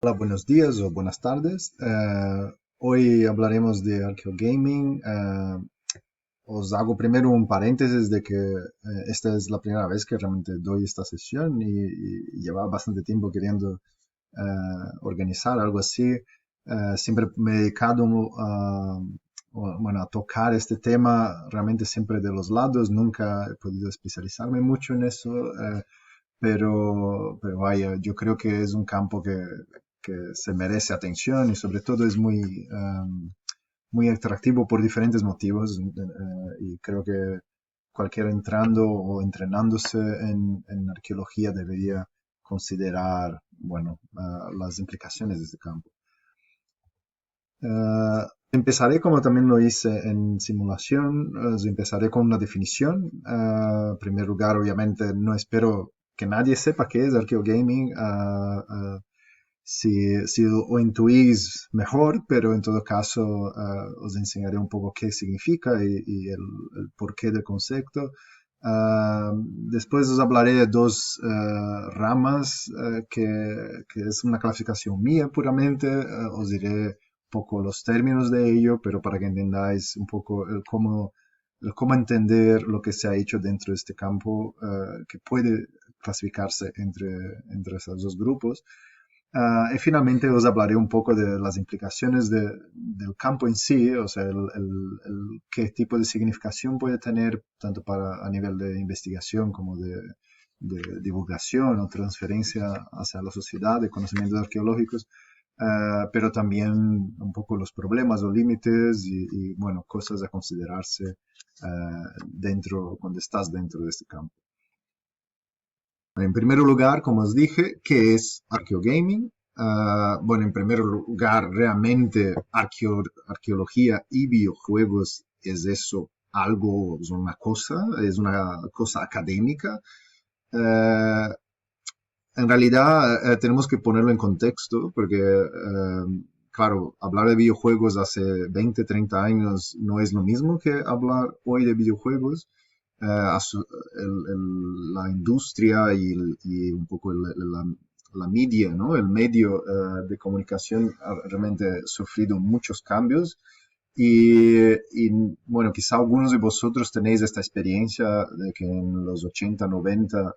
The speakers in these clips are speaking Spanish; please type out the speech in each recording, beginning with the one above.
Hola, buenos días o buenas tardes. Hoy hablaremos de Archeogaming. Os hago primero un paréntesis de que esta es la primera vez que realmente doy esta sesión y llevaba bastante tiempo queriendo organizar algo así. Siempre me he dedicado bueno, a tocar este tema realmente siempre de los lados. Nunca he podido especializarme mucho en eso. Pero vaya, yo creo que es un campo que se merece atención y sobre todo es muy atractivo por diferentes motivos y creo que cualquiera entrando o entrenándose en arqueología debería considerar, bueno, las implicaciones de este campo. Empezaré como también lo hice en simulación, empezaré con una definición. En primer lugar, obviamente, no espero que nadie sepa qué es archeogaming. Si lo intuís mejor, pero en todo caso os enseñaré un poco qué significa y el porqué del concepto. Después os hablaré de dos ramas que es una clasificación mía puramente. Os diré poco los términos de ello, pero para que entendáis un poco el cómo entender lo que se ha hecho dentro de este campo, que puede clasificarse entre esos dos grupos. Y finalmente os hablaré un poco de las implicaciones del campo en sí, o sea, qué tipo de significación puede tener tanto a nivel de investigación como de divulgación o transferencia hacia la sociedad de conocimientos arqueológicos, pero también un poco los problemas o límites bueno, cosas a considerarse cuando estás dentro de este campo. En primer lugar, como os dije, ¿qué es arqueogaming? Bueno, en primer lugar, realmente arqueología y videojuegos es eso, algo, es una cosa académica. Uh, en realidad tenemos que ponerlo en contexto porque, claro, hablar de videojuegos hace 20, 30 años no es lo mismo que hablar hoy de videojuegos. La industria y un poco la media, ¿no? El medio de comunicación ha realmente sufrido muchos cambios bueno, quizá algunos de vosotros tenéis esta experiencia de que en los 80, 90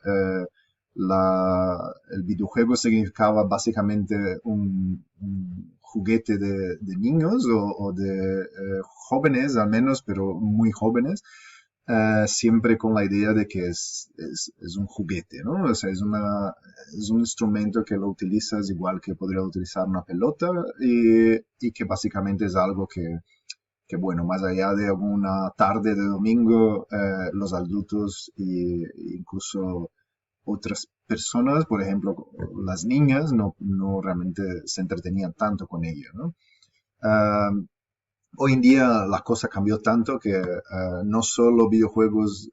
el videojuego significaba básicamente un juguete de niños o de jóvenes al menos, pero muy jóvenes, siempre con la idea de que es un juguete, ¿no? O sea, es un instrumento que lo utilizas igual que podría utilizar una pelota y que básicamente es algo que bueno, más allá de una tarde de domingo, los adultos e incluso otras personas, por ejemplo, las niñas, no realmente se entretenían tanto con ello, ¿no? Uh, Hoy en día la cosa cambió tanto que no solo videojuegos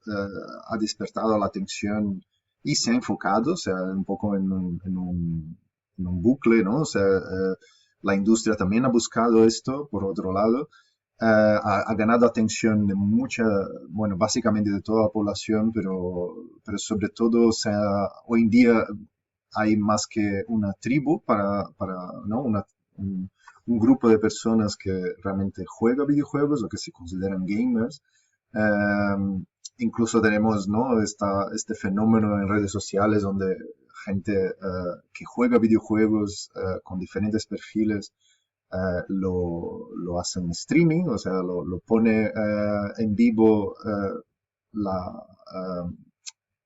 ha despertado la atención y se ha enfocado, o sea, un poco en un bucle, ¿no? O sea, la industria también ha buscado esto, por otro lado, ha ganado atención de bueno, básicamente de toda la población, pero sobre todo, o sea, hoy en día hay más que una tribu ¿no? Un grupo de personas que realmente juega videojuegos o que se consideran gamers. Incluso tenemos, ¿no? Este fenómeno en redes sociales donde gente que juega videojuegos con diferentes perfiles lo hace en streaming, o sea, lo pone en vivo uh,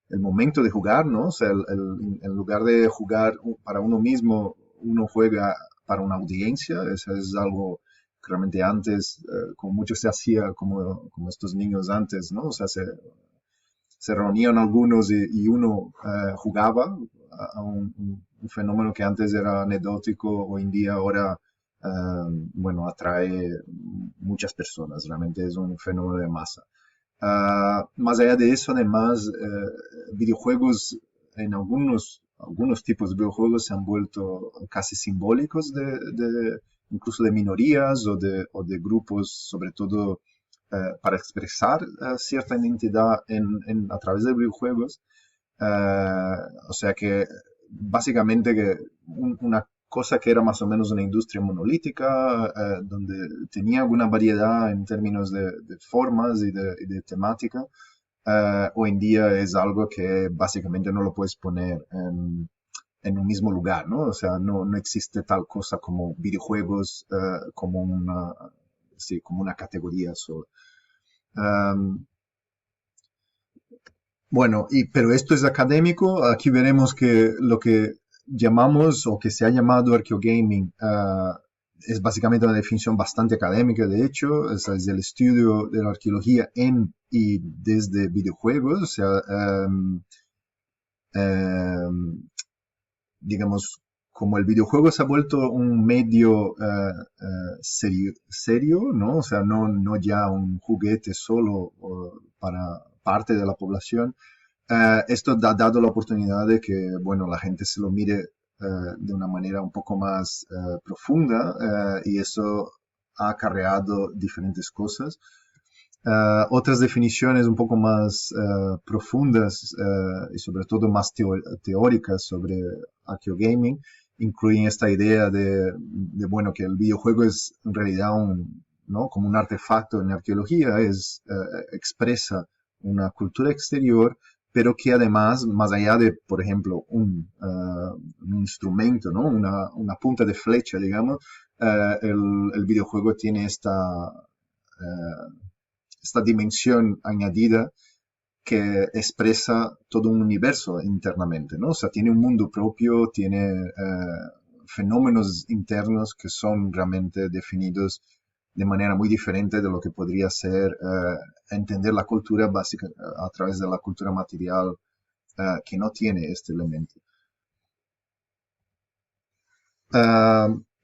el momento de jugar, ¿no? O sea, en lugar de jugar para uno mismo, uno juega para una audiencia. Eso es algo que realmente antes, como mucho se hacía como estos niños antes, ¿no? O sea, se reunían algunos y uno jugaba a un fenómeno que antes era anecdótico, hoy en día ahora, bueno, atrae muchas personas, realmente es un fenómeno de masa. Más allá de eso, además, videojuegos, en algunos tipos de videojuegos se han vuelto casi simbólicos incluso de minorías o de grupos, sobre todo para expresar cierta identidad a través de videojuegos. O sea que básicamente que una cosa que era más o menos una industria monolítica, donde tenía alguna variedad en términos de formas y de temática, hoy en día es algo que básicamente no lo puedes poner en un mismo lugar, ¿no? O sea, no existe tal cosa como videojuegos sí, como una categoría sola. Um, bueno, pero esto es académico. Aquí veremos que lo que llamamos o que se ha llamado arqueogaming es básicamente una definición bastante académica, de hecho, es el estudio de la arqueología en y desde videojuegos, o sea, um, digamos, como el videojuego se ha vuelto un medio serio, ¿no? O sea, no ya un juguete solo para parte de la población. Esto ha dado la oportunidad de que, bueno, la gente se lo mire de una manera un poco más profunda y eso ha acarreado diferentes cosas. Otras definiciones un poco más profundas y sobre todo más teóricas sobre arqueogaming incluyen esta idea bueno, que el videojuego es en realidad ¿no? como un artefacto en arqueología, expresa una cultura exterior, pero que además, más allá de, por ejemplo, un instrumento, ¿no? una punta de flecha, digamos, el videojuego tiene esta dimensión añadida que expresa todo un universo internamente, ¿no? O sea, tiene un mundo propio, tiene fenómenos internos que son realmente definidos de manera muy diferente de lo que podría ser entender la cultura básica a través de la cultura material que no tiene este elemento.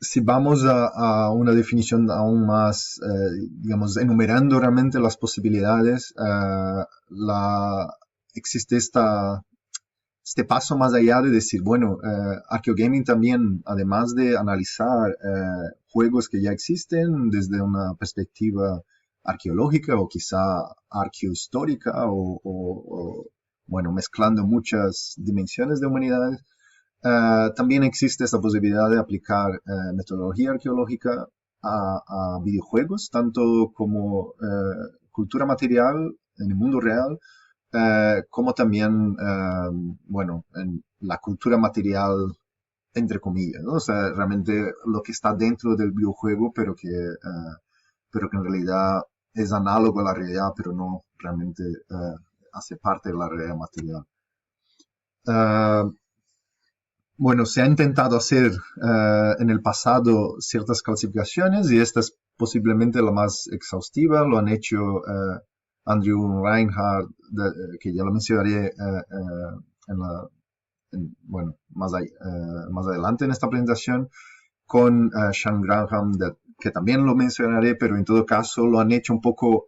Si vamos a una definición aún más, digamos, enumerando realmente las posibilidades, existe este paso más allá de decir, bueno, arqueogaming también, además de analizar juegos que ya existen desde una perspectiva arqueológica o quizá arqueohistórica bueno, mezclando muchas dimensiones de humanidades, también existe esta posibilidad de aplicar metodología arqueológica a videojuegos, tanto como cultura material en el mundo real, como también, bueno, en la cultura material, entre comillas, ¿no? O sea, realmente lo que está dentro del videojuego, pero que en realidad es análogo a la realidad, pero no realmente hace parte de la realidad material. Uh, Bueno, se ha intentado hacer en el pasado ciertas clasificaciones y esta es posiblemente la más exhaustiva. Lo han hecho Andrew Reinhardt, que ya lo mencionaré bueno, más adelante en esta presentación, con Sean Graham, que también lo mencionaré, pero en todo caso lo han hecho un poco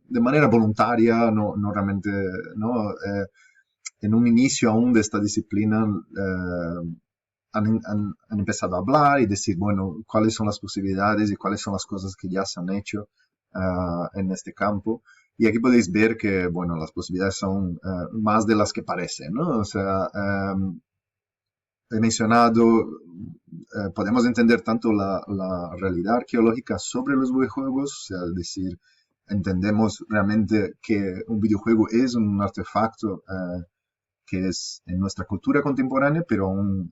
de manera voluntaria, no realmente, ¿no? En un inicio aún de esta disciplina han empezado a hablar y decir, bueno, cuáles son las posibilidades y cuáles son las cosas que ya se han hecho en este campo. Y aquí podéis ver que, bueno, las posibilidades son más de las que parecen, ¿no? O sea, he mencionado, podemos entender tanto la realidad arqueológica sobre los videojuegos, o sea, es decir, entendemos realmente que un videojuego es un artefacto que es en nuestra cultura contemporánea, pero aún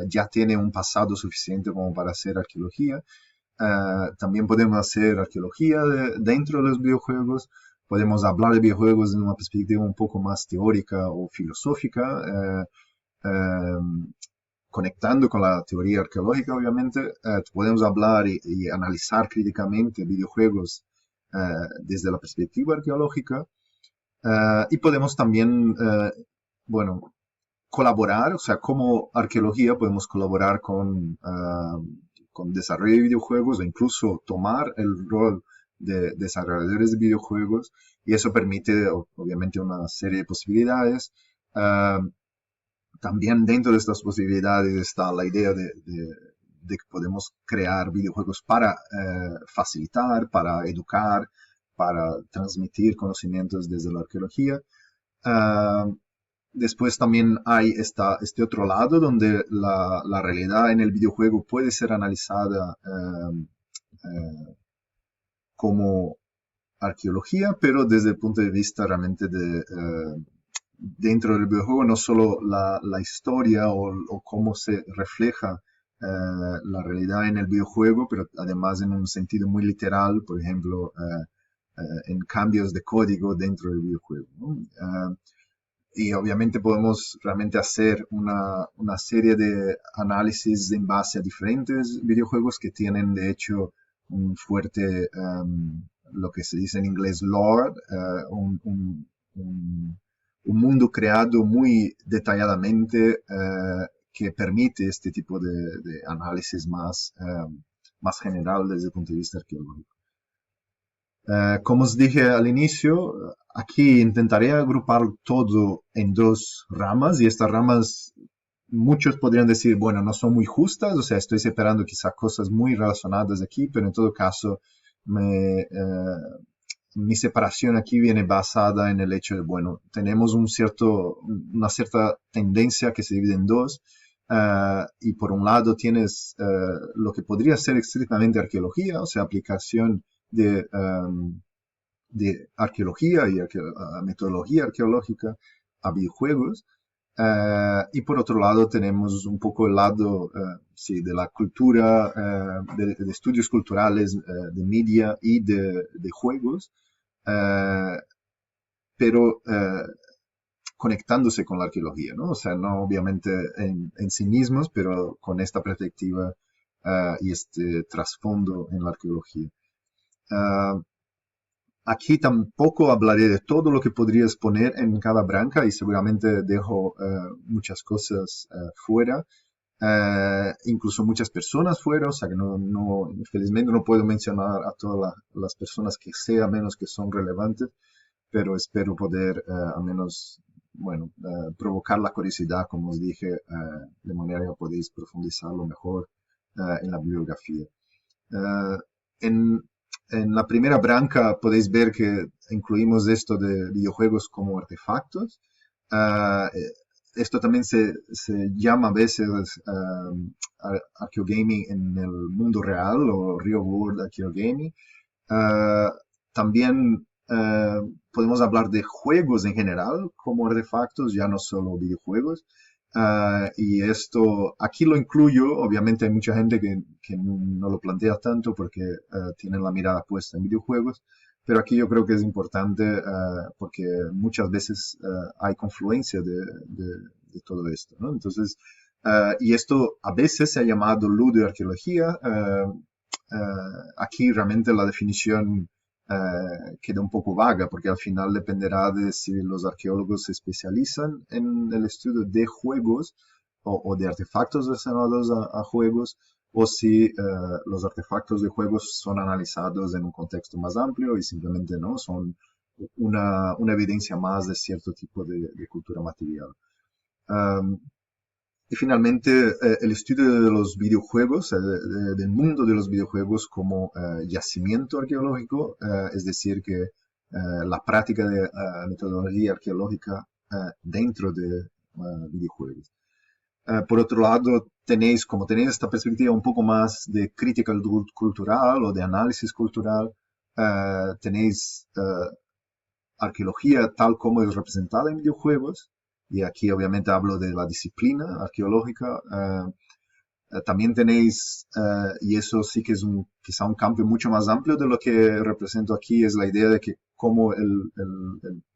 ya tiene un pasado suficiente como para hacer arqueología. También podemos hacer arqueología dentro de los videojuegos, podemos hablar de videojuegos en una perspectiva un poco más teórica o filosófica, conectando con la teoría arqueológica, obviamente. Podemos hablar y analizar críticamente videojuegos desde la perspectiva arqueológica. Y podemos también bueno, colaborar, o sea, como arqueología podemos colaborar con desarrollo de videojuegos o incluso tomar el rol de desarrolladores de videojuegos y eso permite obviamente una serie de posibilidades. También dentro de estas posibilidades está la idea de que podemos crear videojuegos para facilitar, para educar, para transmitir conocimientos desde la arqueología. Después también hay este otro lado donde la realidad en el videojuego puede ser analizada como arqueología, pero desde el punto de vista realmente dentro del videojuego, no solo la historia o cómo se refleja la realidad en el videojuego, pero además en un sentido muy literal, por ejemplo, en cambios de código dentro del videojuego, ¿no? Y obviamente podemos realmente hacer una serie de análisis en base a diferentes videojuegos que tienen de hecho un fuerte, lo que se dice en inglés, lore, un- un mundo creado muy detalladamente que permite este tipo de análisis más general desde el punto de vista arqueológico. Como os dije al inicio, aquí intentaré agrupar todo en dos ramas y estas ramas muchos podrían decir, bueno, no son muy justas, o sea, estoy separando quizá cosas muy relacionadas aquí, pero en todo caso mi separación aquí viene basada en el hecho de, bueno, tenemos una cierta tendencia que se divide en dos, y por un lado tienes lo que podría ser estrictamente arqueología, o sea, aplicación de arqueología y metodología arqueológica a videojuegos. Y por otro lado tenemos un poco el lado sí, de la cultura, de estudios culturales, de media y de juegos, eh, pero conectándose con la arqueología, ¿no? O sea, no obviamente en sí mismos, pero con esta perspectiva y este trasfondo en la arqueología. Uh, Aquí tampoco hablaré de todo lo que podría exponer en cada branca y seguramente dejo muchas cosas fuera, incluso muchas personas fuera, o sea que felizmente no puedo mencionar a todas las personas que sé, a menos que son relevantes, pero espero poder al menos, bueno, provocar la curiosidad, como os dije, de manera que podéis profundizarlo mejor en la bibliografía. Uh, en, en la primera branca podéis ver que incluimos esto de videojuegos como artefactos. Uh, Esto también se llama a veces archeogaming en el mundo real o real world archeogaming. También podemos hablar de juegos en general como artefactos, ya no solo videojuegos. Y esto, aquí lo incluyo, obviamente hay mucha gente que no lo plantea tanto porque tienen la mirada puesta en videojuegos, pero aquí yo creo que es importante porque muchas veces hay confluencia de todo esto, ¿no? Entonces, y esto a veces se ha llamado ludoarqueología. Aquí realmente la definición queda un poco vaga porque al final dependerá de si los arqueólogos se especializan en el estudio de juegos o de artefactos relacionados a juegos o si los artefactos de juegos son analizados en un contexto más amplio y simplemente no son una evidencia más de cierto tipo de cultura material. Um, y finalmente, el estudio de los videojuegos, del mundo de los videojuegos como yacimiento arqueológico, es decir, que la práctica de metodología arqueológica dentro de videojuegos. Por otro lado, como tenéis esta perspectiva un poco más de crítica cultural o de análisis cultural, tenéis arqueología tal como es representada en videojuegos, y aquí obviamente hablo de la disciplina arqueológica. También tenéis, y eso sí que es quizá un cambio mucho más amplio de lo que represento aquí, es la idea de que cómo el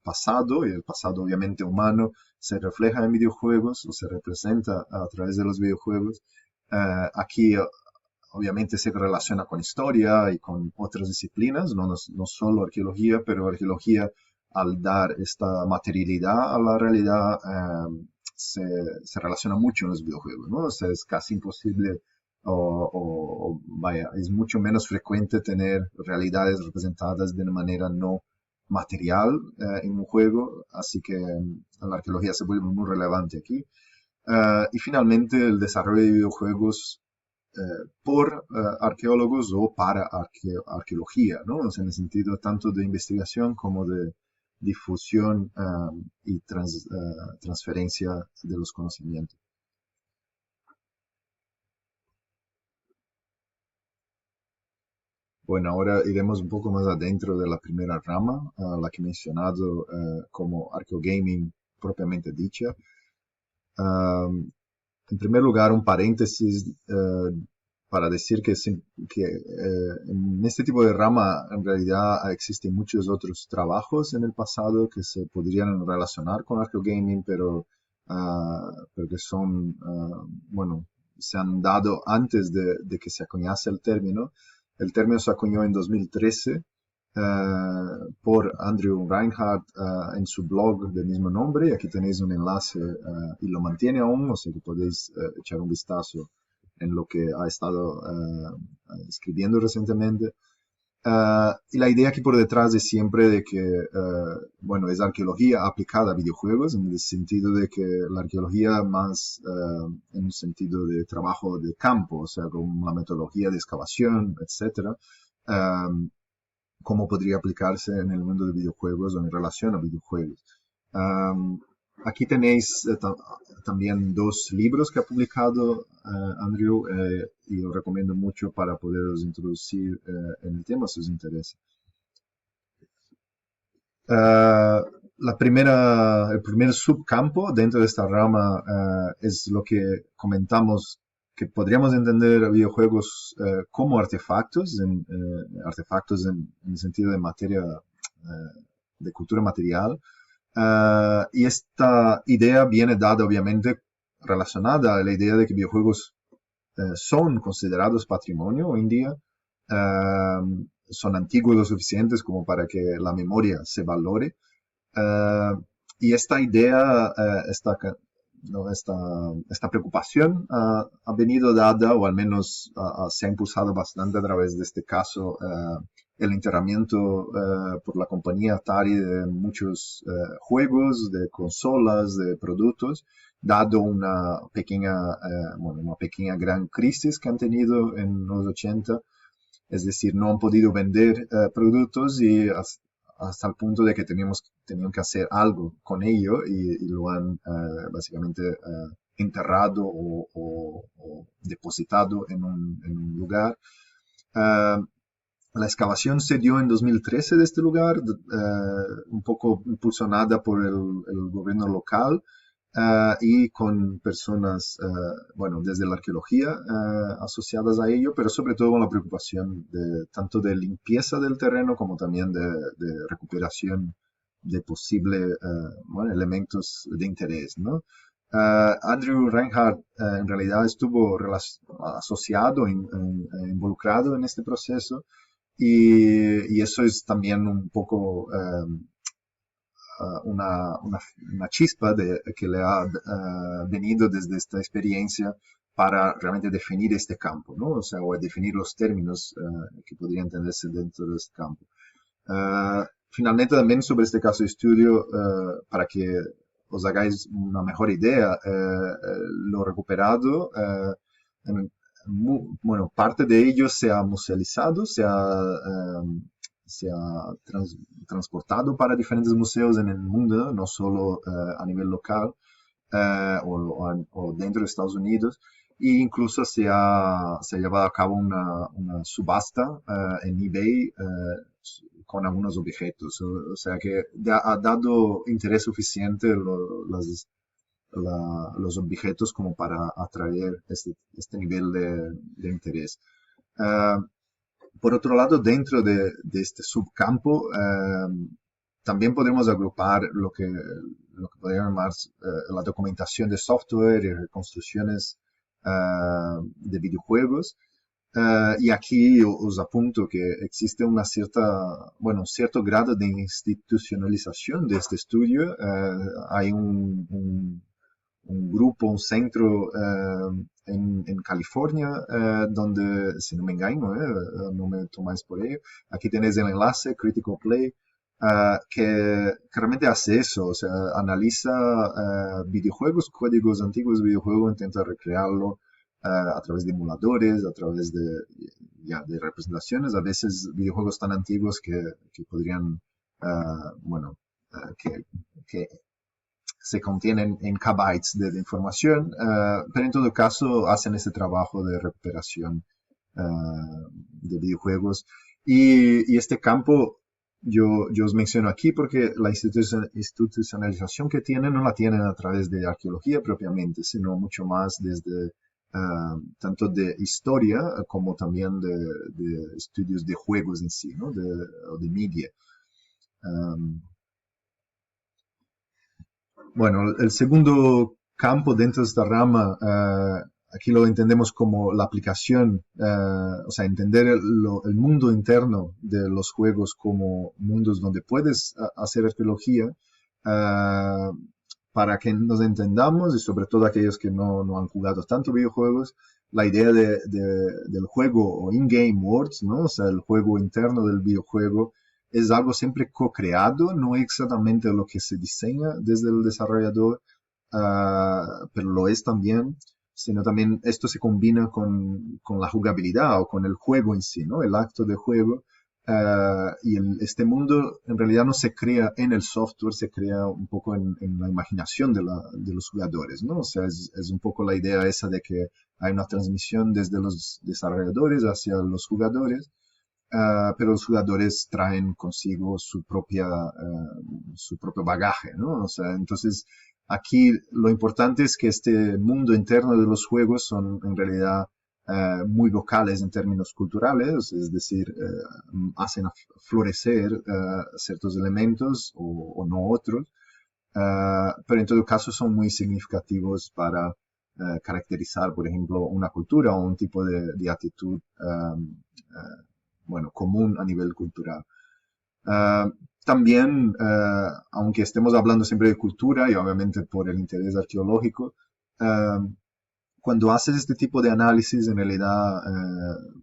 pasado, y el pasado obviamente humano, se refleja en videojuegos o se representa a través de los videojuegos. Aquí obviamente se relaciona con historia y con otras disciplinas, no solo arqueología, pero arqueología al dar esta materialidad a la realidad se, se relaciona mucho en los videojuegos, ¿no? O sea, es casi imposible vaya, es mucho menos frecuente tener realidades representadas de una manera no material en un juego, así que la arqueología se vuelve muy relevante aquí. Y finalmente el desarrollo de videojuegos por arqueólogos o para arqueología, ¿no? O sea, en el sentido tanto de investigación como difusión y transferencia de los conocimientos. Bueno, ahora iremos un poco más adentro de la primera rama, la que he mencionado como arqueogaming propiamente dicha. En primer lugar, un paréntesis para decir que en este tipo de rama en realidad existen muchos otros trabajos en el pasado que se podrían relacionar con arqueogaming, pero que son, bueno, se han dado antes de que se acuñase el término. El término se acuñó en 2013 por Andrew Reinhardt en su blog del mismo nombre. Aquí tenéis un enlace y lo mantiene aún, o sea que podéis echar un vistazo en lo que ha estado escribiendo recientemente. Y la idea aquí por detrás es siempre de que, bueno, es arqueología aplicada a videojuegos, en el sentido de que la arqueología más en un sentido de trabajo de campo, o sea, con la metodología de excavación, etcétera, cómo podría aplicarse en el mundo de videojuegos o en relación a videojuegos. Aquí tenéis también dos libros que ha publicado Andrew y os recomiendo mucho para poderos introducir en el tema si os interesa. El primer subcampo dentro de esta rama es lo que comentamos, que podríamos entender videojuegos como artefactos, artefactos en el sentido de materia, de cultura material. Y esta idea viene dada obviamente relacionada a la idea de que videojuegos son considerados patrimonio hoy en día, son antiguos lo suficientes como para que la memoria se valore. Y esta idea, esta preocupación ha venido dada, o al menos se ha impulsado bastante a través de este caso, el enterramiento por la compañía Atari de muchos juegos, de consolas, de productos, dado una pequeña gran crisis que han tenido en los 80. Es decir, no han podido vender productos y hasta el punto de que tenían que hacer algo con ello y lo han básicamente enterrado o depositado en un lugar. La excavación se dio en 2013 de este lugar, un poco impulsionada por el gobierno local y con personas, bueno, desde la arqueología asociadas a ello, pero sobre todo con la preocupación tanto de limpieza del terreno como también de recuperación de posibles bueno, elementos de interés, ¿no? Andrew Reinhardt en realidad estuvo asociado, involucrado en este proceso y eso es también un poco una chispa que le ha venido desde esta experiencia para realmente definir este campo, ¿no? O sea, o definir los términos que podrían entenderse dentro de este campo. Finalmente también sobre este caso de estudio, para que os hagáis una mejor idea, lo recuperado, bueno, parte de ello se ha musealizado, se ha transportado para diferentes museos en el mundo, no solo a nivel local o dentro de Estados Unidos, e incluso se ha llevado a cabo una subasta en eBay con algunos objetos, o sea que ha dado interés suficiente los objetos como para atraer este nivel de interés. Por otro lado, dentro de este subcampo, también podemos agrupar lo que podríamos llamar la documentación de software y reconstrucciones de videojuegos. Y aquí os apunto que existe un cierto grado de institucionalización de este estudio. Hay un grupo, un centro en California, donde, si no me engaño, no me tomáis por ello, aquí tenéis el enlace, Critical Play, que realmente hace eso, o sea, analiza videojuegos, códigos antiguos de videojuegos, intenta recrearlo a través de emuladores, a través de representaciones, a veces videojuegos tan antiguos que podrían, bueno, que se contienen en kbytes de información, pero en todo caso hacen ese trabajo de recuperación de videojuegos. Y este campo yo os menciono aquí porque la institucionalización que tienen no la tienen a través de arqueología propiamente, sino mucho más desde tanto de historia como también de estudios de juegos en sí, ¿no? De media. Um, Bueno, el segundo campo dentro de esta rama, aquí lo entendemos como la aplicación, o sea, entender el mundo interno de los juegos como mundos donde puedes hacer arqueología, eh, para que nos entendamos y sobre todo aquellos que no han jugado tanto videojuegos, la idea del juego o in-game worlds, ¿no? O sea, el juego interno del videojuego es algo siempre co-creado, no exactamente lo que se diseña desde el desarrollador, pero lo es también, sino también esto se combina con la jugabilidad o con el juego en sí, ¿no? El acto de juego. Este mundo en realidad no se crea en el software, se crea un poco en la imaginación de los jugadores, ¿no? O sea, es un poco la idea esa de que hay una transmisión desde los desarrolladores hacia los jugadores, pero los jugadores traen consigo su propio bagaje, ¿no? O sea, entonces aquí lo importante es que este mundo interno de los juegos son en realidad muy locales en términos culturales, es decir, hacen florecer ciertos elementos o no otros, pero en todo caso son muy significativos para caracterizar, por ejemplo, una cultura o un tipo de actitud bueno, común a nivel cultural. Uh, También, aunque estemos hablando siempre de cultura y obviamente por el interés arqueológico, cuando haces este tipo de análisis, en realidad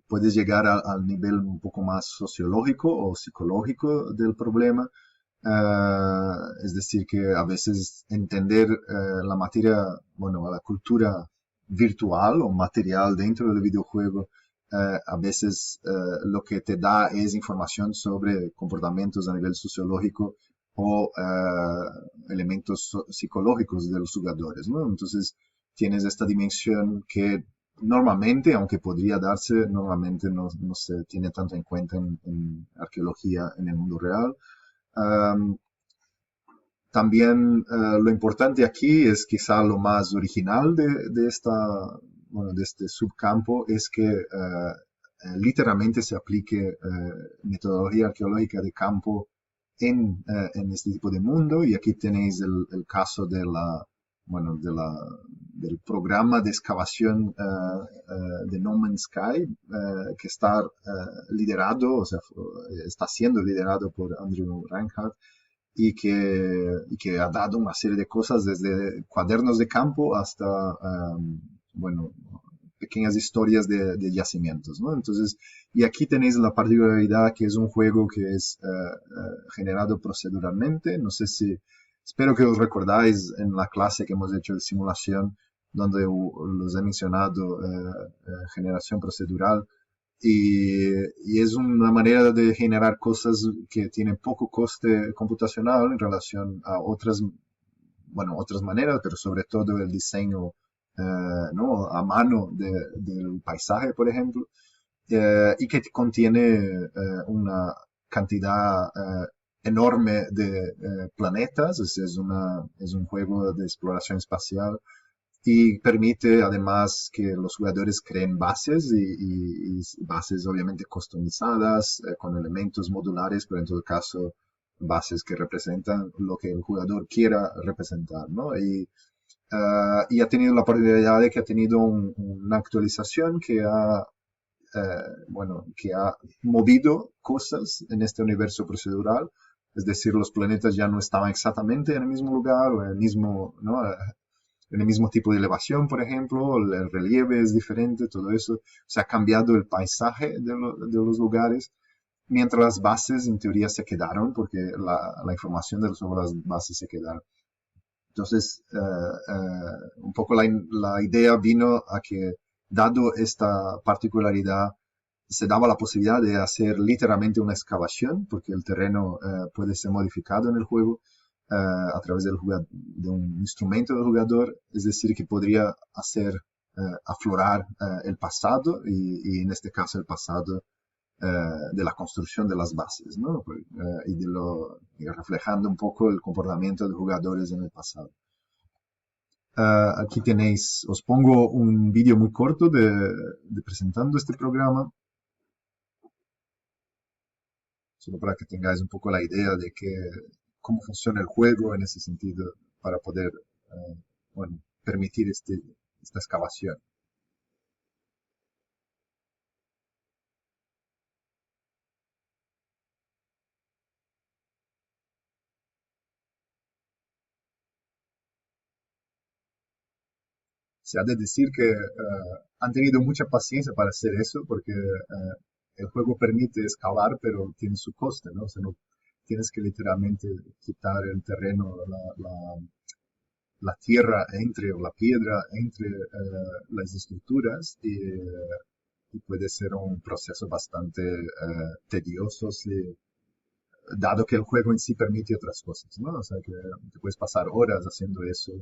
puedes llegar al nivel un poco más sociológico o psicológico del problema. Es decir, que a veces entender la materia, bueno, la cultura virtual o material dentro del videojuego, a veces lo que te da es información sobre comportamientos a nivel sociológico o elementos psicológicos de los jugadores, ¿no? Entonces tienes esta dimensión que normalmente, aunque podría darse, normalmente no se tiene tanto en cuenta en arqueología en el mundo real. Um, También lo importante aquí es quizá lo más original bueno, de este subcampo, es que literalmente se aplique metodología arqueológica de campo en este tipo de mundo. Y aquí tenéis el caso bueno, del programa de excavación de No Man's Sky, que está liderado, o sea, está siendo liderado por Andrew Reinhardt, y que ha dado una serie de cosas desde cuadernos de campo hasta, bueno, pequeñas historias de yacimientos, ¿no? Entonces, y aquí tenéis la particularidad que es un juego que es generado proceduralmente. No sé si, espero que os recordáis en la clase que hemos hecho de simulación, donde los he mencionado, generación procedural. Y es una manera de generar cosas que tienen poco coste computacional en relación a bueno, otras maneras, pero sobre todo el diseño, ¿no? A mano del paisaje, por ejemplo, y que contiene una cantidad enorme de planetas. Es un juego de exploración espacial y permite además que los jugadores creen bases y bases obviamente customizadas, con elementos modulares, pero en todo caso bases que representan lo que el jugador quiera representar, ¿no? Y ha tenido la particularidad de que ha tenido una actualización bueno, que ha movido cosas en este universo procedural. Es decir, los planetas ya no estaban exactamente en el mismo lugar o en el mismo, ¿no? En el mismo tipo de elevación, por ejemplo, el relieve es diferente, todo eso. Se ha cambiado el paisaje de los lugares, mientras las bases en teoría se quedaron, porque la información de las bases se quedaron. Entonces, un poco la idea vino a que, dado esta particularidad, se daba la posibilidad de hacer literalmente una excavación, porque el terreno puede ser modificado en el juego, a través de un instrumento del jugador, es decir, que podría hacer aflorar el pasado y en este caso el pasado de la construcción de las bases, ¿no? Y reflejando un poco el comportamiento de jugadores en el pasado. Aquí tenéis, os pongo un vídeo muy corto de presentando este programa, solo para que tengáis un poco la idea de cómo funciona el juego en ese sentido, para poder, bueno, permitir esta excavación. Se ha de decir que han tenido mucha paciencia para hacer eso, porque el juego permite excavar, pero tiene su coste, ¿no? O sea, no tienes que literalmente quitar el terreno, la tierra entre, o la piedra entre las estructuras, y puede ser un proceso bastante tedioso, dado que el juego en sí permite otras cosas, ¿no? O sea, que te puedes pasar horas haciendo eso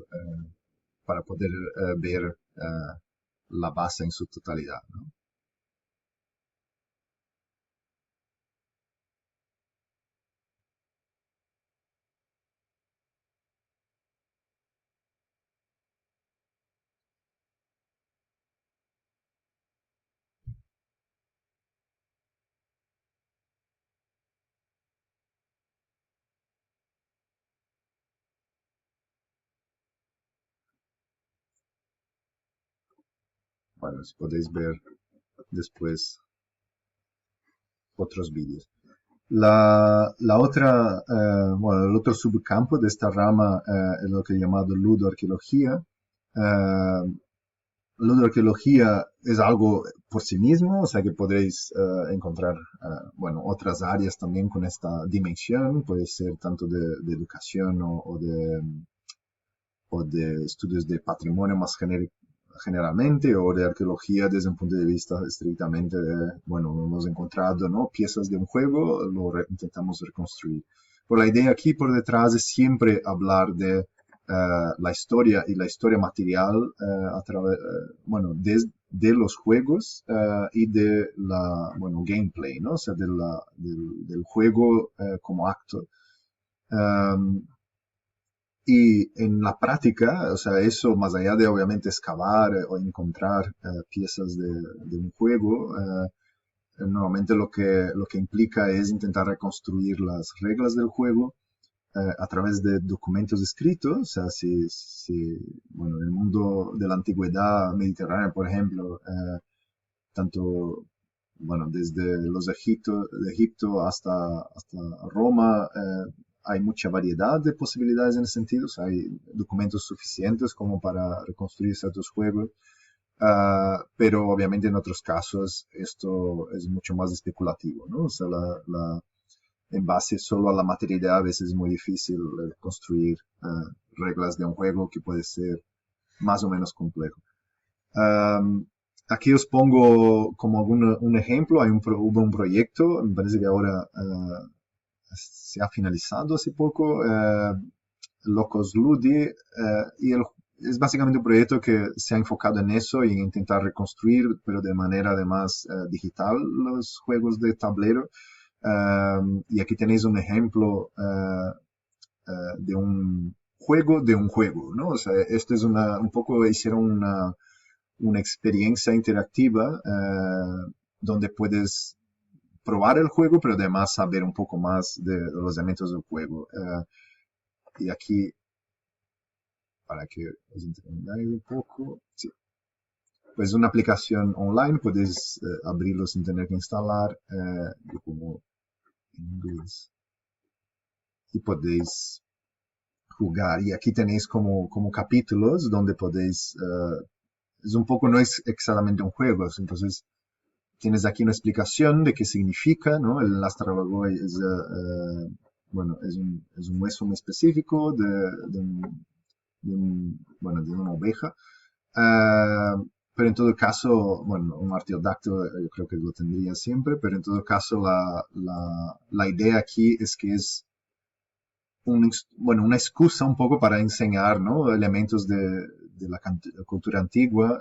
para poder ver la base en su totalidad, ¿no? Bueno, si podéis ver después otros vídeos. La otra, bueno, el otro subcampo de esta rama es lo que he llamado ludoarqueología. Eh, Ludoarqueología es algo por sí mismo, o sea que podréis encontrar, bueno, otras áreas también con esta dimensión, puede ser tanto de educación o de estudios de patrimonio más generalmente, o de arqueología desde un punto de vista estrictamente de, bueno, hemos encontrado, ¿no?, piezas de un juego, intentamos reconstruir. Por la idea aquí por detrás es siempre hablar de la historia y la historia material a través, bueno, de los juegos y de bueno, gameplay, ¿no? O sea, del juego como acto. Um, y en la práctica, o sea, eso más allá de obviamente excavar o encontrar piezas de un juego, normalmente lo que implica es intentar reconstruir las reglas del juego a través de documentos escritos. O sea, bueno, en el mundo de la antigüedad mediterránea, por ejemplo, tanto, bueno, desde de Egipto hasta Roma, hay mucha variedad de posibilidades en ese sentido. O sea, hay documentos suficientes como para reconstruir ciertos juegos. Pero obviamente en otros casos esto es mucho más especulativo, ¿no? O sea, en base solo a la materialidad a veces es muy difícil construir reglas de un juego que puede ser más o menos complejo. Um, Aquí os pongo como un ejemplo. Hubo un proyecto, me parece que ahora se ha finalizado hace poco, Locos Ludi, es básicamente un proyecto que se ha enfocado en eso y en intentar reconstruir, pero de manera además digital, los juegos de tablero. Y aquí tenéis un ejemplo de un juego, ¿no? O sea, esto es un poco, hicieron una experiencia interactiva donde puedes probar el juego, pero además saber un poco más de los elementos del juego. Y aquí, para que os entendáis un poco, sí, pues una aplicación online, podéis abrirlo sin tener que instalar, yo como en inglés, y podéis jugar. Y aquí tenéis como capítulos donde podéis, es un poco, no es exactamente un juego, entonces tienes aquí una explicación de qué significa, ¿no? El astralagoy es, bueno, es un hueso muy específico bueno, de una oveja. Pero en todo caso, bueno, un artiodáctilo yo creo que lo tendría siempre, pero en todo caso la idea aquí es que es bueno, una excusa un poco para enseñar, ¿no? Elementos de la cultura antigua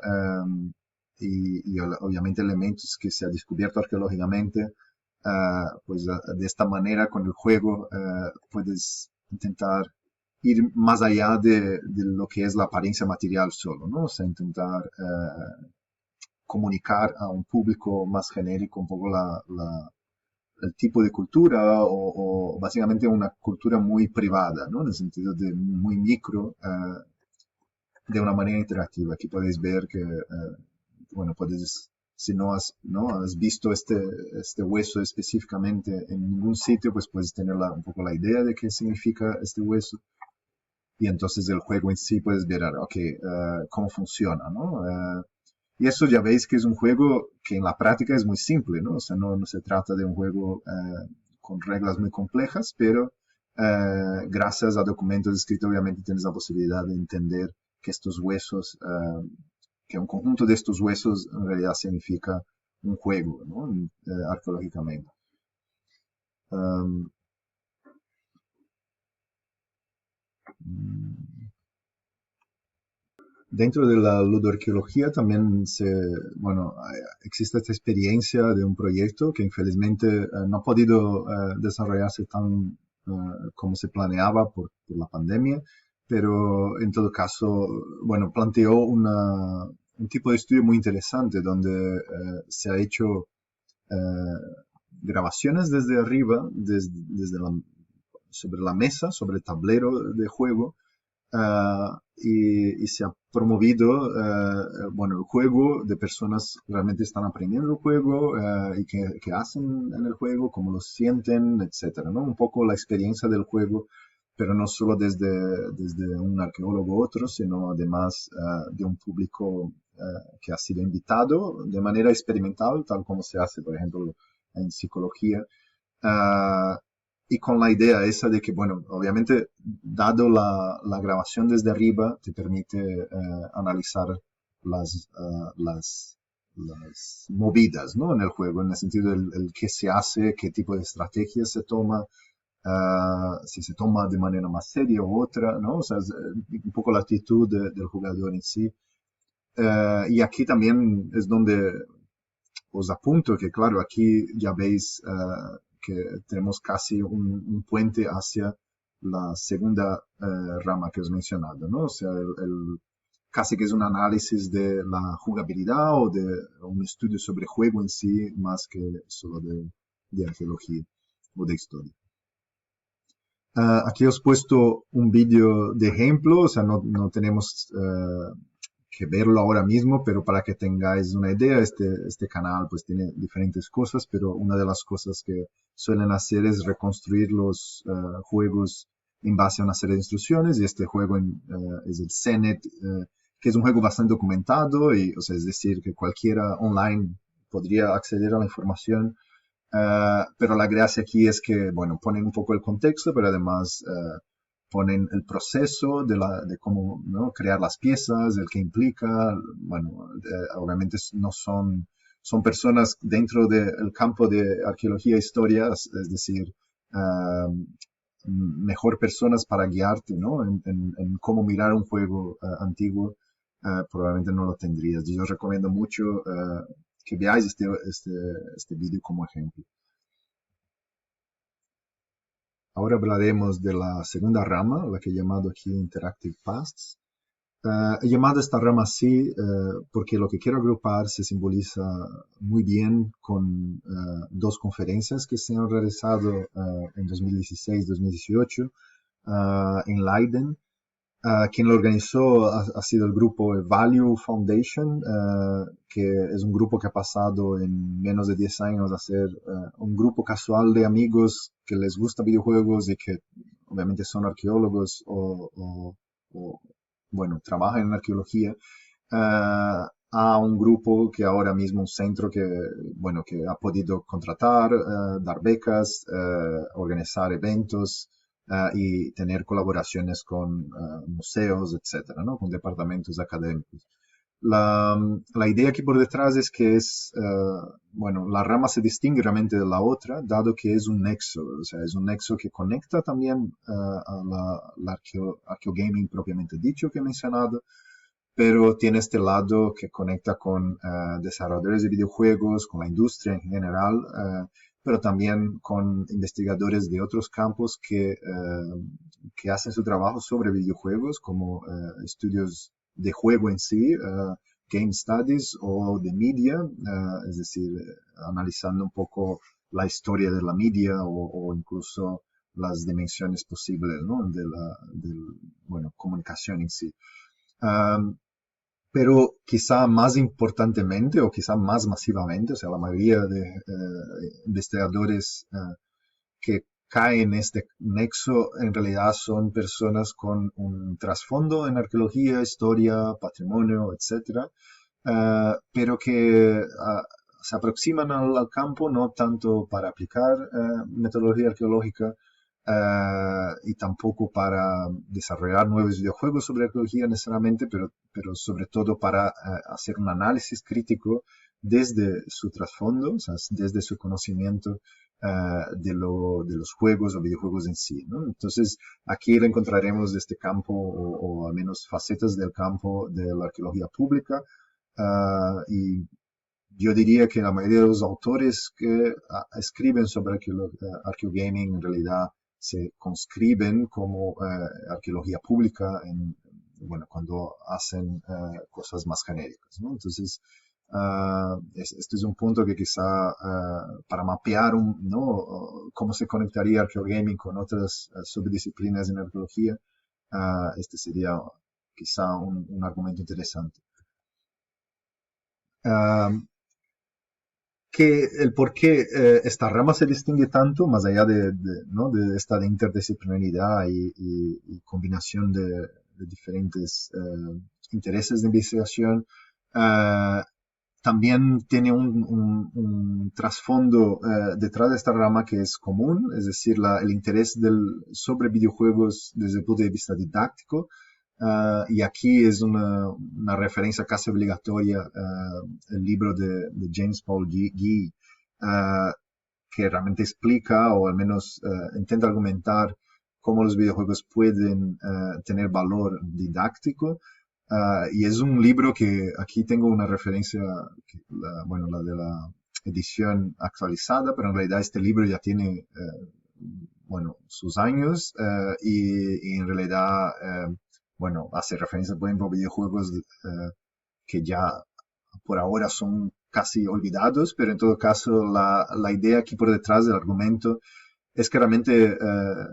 y obviamente elementos que se ha descubierto arqueológicamente. Pues de esta manera con el juego puedes intentar ir más allá de lo que es la apariencia material solo, ¿no? O sea, intentar comunicar a un público más genérico un poco el tipo de cultura o básicamente una cultura muy privada, ¿no? En el sentido de muy micro, de una manera interactiva. Aquí podéis ver que, bueno, puedes, si no has visto este hueso específicamente en ningún sitio, pues puedes tener un poco la idea de qué significa este hueso. Y entonces el juego en sí puedes ver, ok, cómo funciona, ¿no? Y eso ya veis que es un juego que en la práctica es muy simple, ¿no? O sea, no se trata de un juego con reglas muy complejas, pero gracias a documentos escritos obviamente tienes la posibilidad de entender que estos huesos, que un conjunto de estos huesos en realidad significa un juego, ¿no? Arqueológicamente. Um, Dentro de la ludoarqueología también bueno, existe esta experiencia de un proyecto que infelizmente no ha podido desarrollarse tan como se planeaba por la pandemia, pero en todo caso, bueno, planteó un tipo de estudio muy interesante donde se ha hecho grabaciones desde arriba, sobre la mesa, sobre el tablero de juego, y se ha promovido bueno, el juego de personas que realmente están aprendiendo el juego y que hacen en el juego, cómo lo sienten, etcétera, ¿no? Un poco la experiencia del juego, pero no solo desde un arqueólogo u otro, sino además de un público que ha sido invitado de manera experimental, tal como se hace, por ejemplo, en psicología. Uh, y con la idea esa de que, bueno, obviamente, dado la grabación desde arriba, te permite analizar las movidas, ¿no? En el juego, en el sentido del qué se hace, qué tipo de estrategia se toma, si se toma de manera más seria u otra, ¿no? O sea, es un poco la actitud del jugador en sí. Y aquí también es donde os apunto que, claro, aquí ya veis que tenemos casi un puente hacia la segunda rama que os he mencionado, ¿no? O sea, casi que es un análisis de la jugabilidad o de un estudio sobre juego en sí, más que solo de arqueología o de historia. Aquí os he puesto un vídeo de ejemplo, o sea, no tenemos que verlo ahora mismo, pero para que tengáis una idea, este canal pues tiene diferentes cosas, pero una de las cosas que suelen hacer es reconstruir los juegos en base a una serie de instrucciones, y este juego es el Senet, que es un juego bastante documentado, y, o sea, es decir, que cualquiera online podría acceder a la información. Pero la gracia aquí es que, bueno, ponen un poco el contexto, pero además ponen el proceso de cómo, ¿no? Crear las piezas, el que implica, bueno, obviamente no son personas dentro del campo de arqueología e historia, es decir, mejor personas para guiarte, ¿no? En cómo mirar un juego antiguo, probablemente no lo tendrías. Yo os recomiendo mucho que veáis este vídeo como ejemplo. Ahora hablaremos de la segunda rama, la que he llamado aquí Interactive Pasts. He llamado esta rama así porque lo que quiero agrupar se simboliza muy bien con dos conferencias que se han realizado en 2016-2018 en Leiden. Quien lo organizó ha sido el grupo Value Foundation, que es un grupo que ha pasado en menos de 10 años a ser un grupo casual de amigos que les gusta videojuegos y que obviamente son arqueólogos o bueno, trabajan en arqueología, a un grupo que ahora mismo, un centro que, bueno, que ha podido contratar, dar becas, organizar eventos, y tener colaboraciones con museos, etcétera, ¿no? Con departamentos académicos. La idea aquí por detrás es que bueno, la rama se distingue realmente de la otra, dado que es un nexo, o sea, es un nexo que conecta también a la arqueogaming propiamente dicho que he mencionado, pero tiene este lado que conecta con desarrolladores de videojuegos, con la industria en general, pero también con investigadores de otros campos que hacen su trabajo sobre videojuegos, como estudios de juego en sí, game studies o de media, es decir, analizando un poco la historia de la media o incluso las dimensiones posibles, ¿no? Bueno, comunicación en sí. Um, pero quizá más importantemente o quizá más masivamente, o sea, la mayoría de investigadores que caen en este nexo en realidad son personas con un trasfondo en arqueología, historia, patrimonio, etcétera, pero que se aproximan al campo no tanto para aplicar metodología arqueológica y tampoco para desarrollar nuevos videojuegos sobre arqueología necesariamente, pero sobre todo para hacer un análisis crítico desde su trasfondo, o sea, desde su conocimiento de los juegos o videojuegos en sí, ¿no? Entonces, aquí encontraremos este campo o al menos facetas del campo de la arqueología pública, y yo diría que la mayoría de los autores que escriben sobre arqueogaming en realidad se conscriben como arqueología pública bueno, cuando hacen cosas más genéricas, ¿no? Entonces, este es un punto que quizá para mapear ¿no? cómo se conectaría arqueogaming con otras subdisciplinas en arqueología, este sería quizá un argumento interesante. Uh, el por qué esta rama se distingue tanto, más allá ¿no? de esta de interdisciplinaridad y combinación de diferentes intereses de investigación, uh, también tiene un trasfondo detrás de esta rama que es común, es decir, el interés sobre videojuegos desde el punto de vista didáctico. Y aquí es una referencia casi obligatoria, el libro de James Paul Gee, que realmente explica o al menos intenta argumentar cómo los videojuegos pueden tener valor didáctico. Y es un libro que aquí tengo una referencia, bueno, la de la edición actualizada, pero en realidad este libro ya tiene, bueno, sus años y en realidad, bueno, hace referencia, por ejemplo, a videojuegos que ya por ahora son casi olvidados, pero en todo caso la idea aquí por detrás del argumento es que realmente,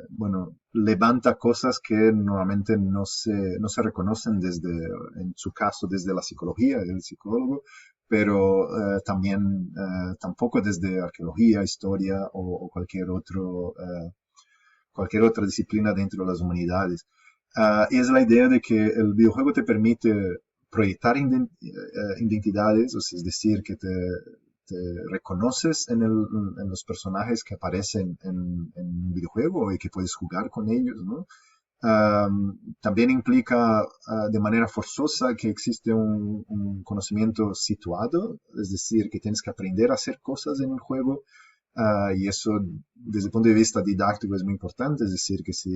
bueno, levanta cosas que normalmente no se reconocen en su caso, desde la psicología, del psicólogo, pero también tampoco desde arqueología, historia o cualquier otra disciplina dentro de las humanidades. Y es la idea de que el videojuego te permite proyectar identidades, o sea, es decir, que te reconoces en los personajes que aparecen en un videojuego y que puedes jugar con ellos, ¿no? También implica de manera forzosa que existe un conocimiento situado, es decir, que tienes que aprender a hacer cosas en el juego, y eso desde el punto de vista didáctico es muy importante, es decir, que si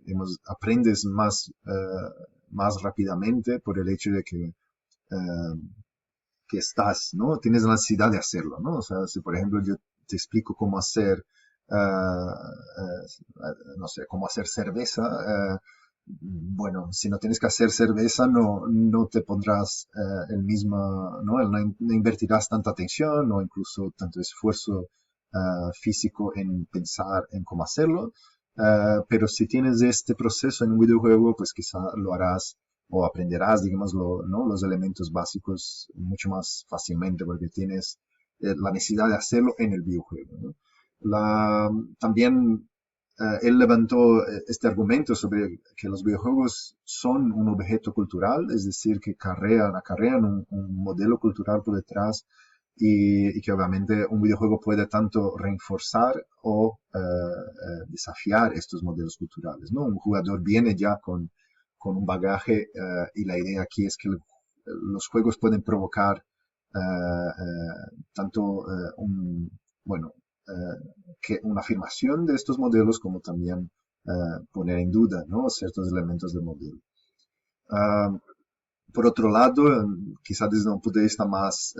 digamos, aprendes más rápidamente por el hecho de que estás, ¿no? Tienes la necesidad de hacerlo, ¿no? O sea, si por ejemplo yo te explico cómo hacer, no sé, cómo hacer cerveza, bueno, si no tienes que hacer cerveza, no te pondrás ¿no? No invertirás tanta atención o incluso tanto esfuerzo físico en pensar en cómo hacerlo. Pero si tienes este proceso en un videojuego, pues quizá lo harás o aprenderás, digamos, ¿no? los elementos básicos mucho más fácilmente porque tienes la necesidad de hacerlo en el videojuego, ¿no? También él levantó este argumento sobre que los videojuegos son un objeto cultural, es decir, que acarrean un modelo cultural por detrás y que obviamente un videojuego puede tanto reforzar o desafiar estos modelos culturales, ¿no? Un jugador viene ya con un bagaje y la idea aquí es que los juegos pueden provocar tanto bueno, que una afirmación de estos modelos como también poner en duda, ¿no? Ciertos elementos del modelo. Ah, por otro lado, quizás desde un punto de vista más,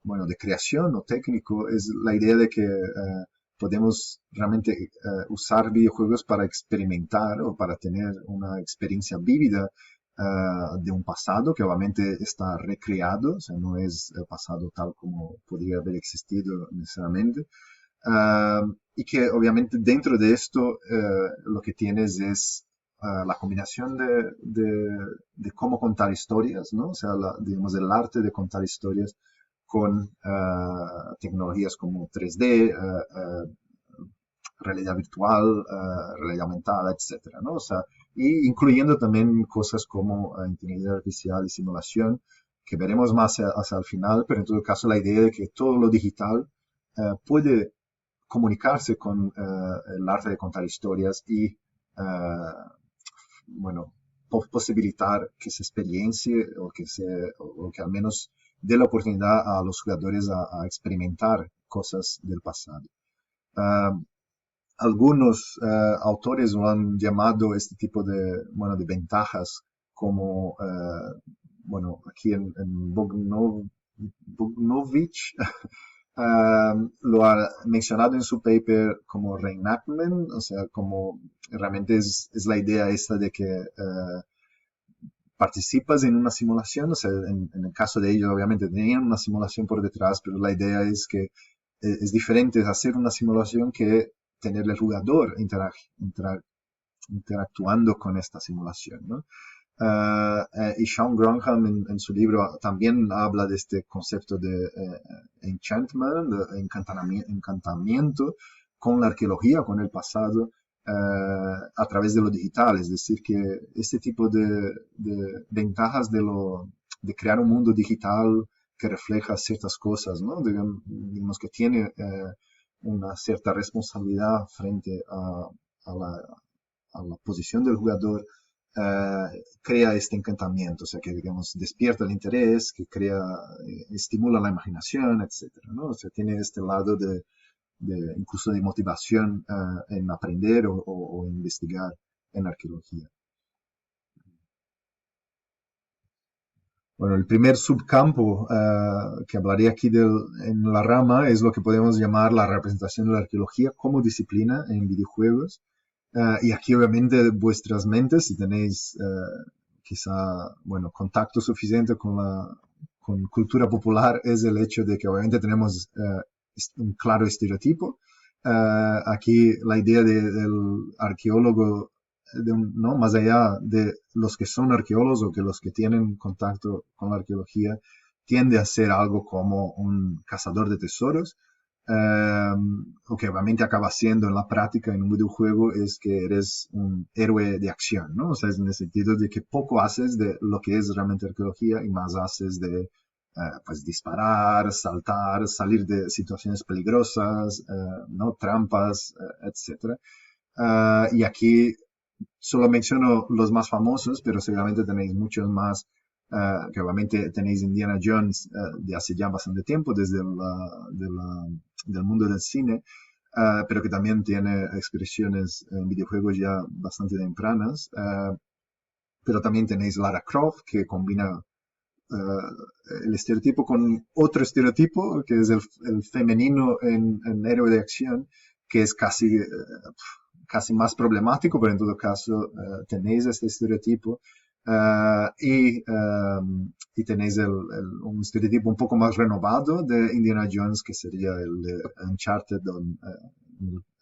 bueno, de creación o técnico, es la idea de que podemos realmente usar videojuegos para experimentar o para tener una experiencia vívida de un pasado que obviamente está recreado, o sea, no es el pasado tal como podría haber existido necesariamente. Y que obviamente dentro de esto lo que tienes es la combinación de cómo contar historias, ¿no? O sea, digamos, el arte de contar historias con tecnologías como 3D, realidad virtual, realidad aumentada, etcétera, ¿no? O sea, y incluyendo también cosas como inteligencia artificial y simulación, que veremos más hacia el final, pero en todo caso la idea de que todo lo digital puede comunicarse con el arte de contar historias y bueno, posibilitar que se experiencie o que al menos dé la oportunidad a los jugadores a experimentar cosas del pasado. Uh, Algunos autores lo han llamado este tipo de, bueno, de ventajas como, bueno, aquí en Bogdanovich lo ha mencionado en su paper como reenactment, o sea, como realmente es la idea esta de que participas en una simulación, o sea, en el caso de ellos obviamente tenían una simulación por detrás, pero la idea es que es diferente hacer una simulación que tener el jugador interactuando con esta simulación, ¿no? Y Sean Granham en su libro también habla de este concepto de enchantment, de encantamiento con la arqueología, con el pasado, a través de lo digital. Es decir, que este tipo de ventajas de crear un mundo digital que refleja ciertas cosas, ¿no? Digamos que tiene una cierta responsabilidad frente a la posición del jugador, crea este encantamiento, o sea, que digamos despierta el interés, que crea, estimula la imaginación, etcétera, ¿no? O sea, tiene este lado incluso de motivación en aprender o investigar en arqueología. Bueno, el primer subcampo que hablaría aquí en la rama es lo que podemos llamar la representación de la arqueología como disciplina en videojuegos. Y aquí obviamente vuestras mentes, si tenéis quizá, bueno, contacto suficiente con cultura popular, es el hecho de que obviamente tenemos un claro estereotipo. Aquí la idea del arqueólogo, ¿no? Más allá de los que son arqueólogos o que los que tienen contacto con la arqueología, tiende a ser algo como un cazador de tesoros. Lo que obviamente acaba siendo en la práctica en un videojuego es que eres un héroe de acción, ¿no? O sea, es en el sentido de que poco haces de lo que es realmente arqueología y más haces de pues disparar, saltar, salir de situaciones peligrosas, ¿no? Trampas, etcétera. Y aquí solo menciono los más famosos, pero seguramente tenéis muchos más, que obviamente tenéis Indiana Jones de hace ya bastante tiempo, desde del mundo del cine, pero que también tiene expresiones en videojuegos ya bastante tempranas. Pero también tenéis Lara Croft, que combina el estereotipo con otro estereotipo, que es el femenino en héroe de acción, que es casi más problemático, pero en todo caso tenéis este estereotipo y tenéis un estereotipo un poco más renovado de Indiana Jones, que sería el de Uncharted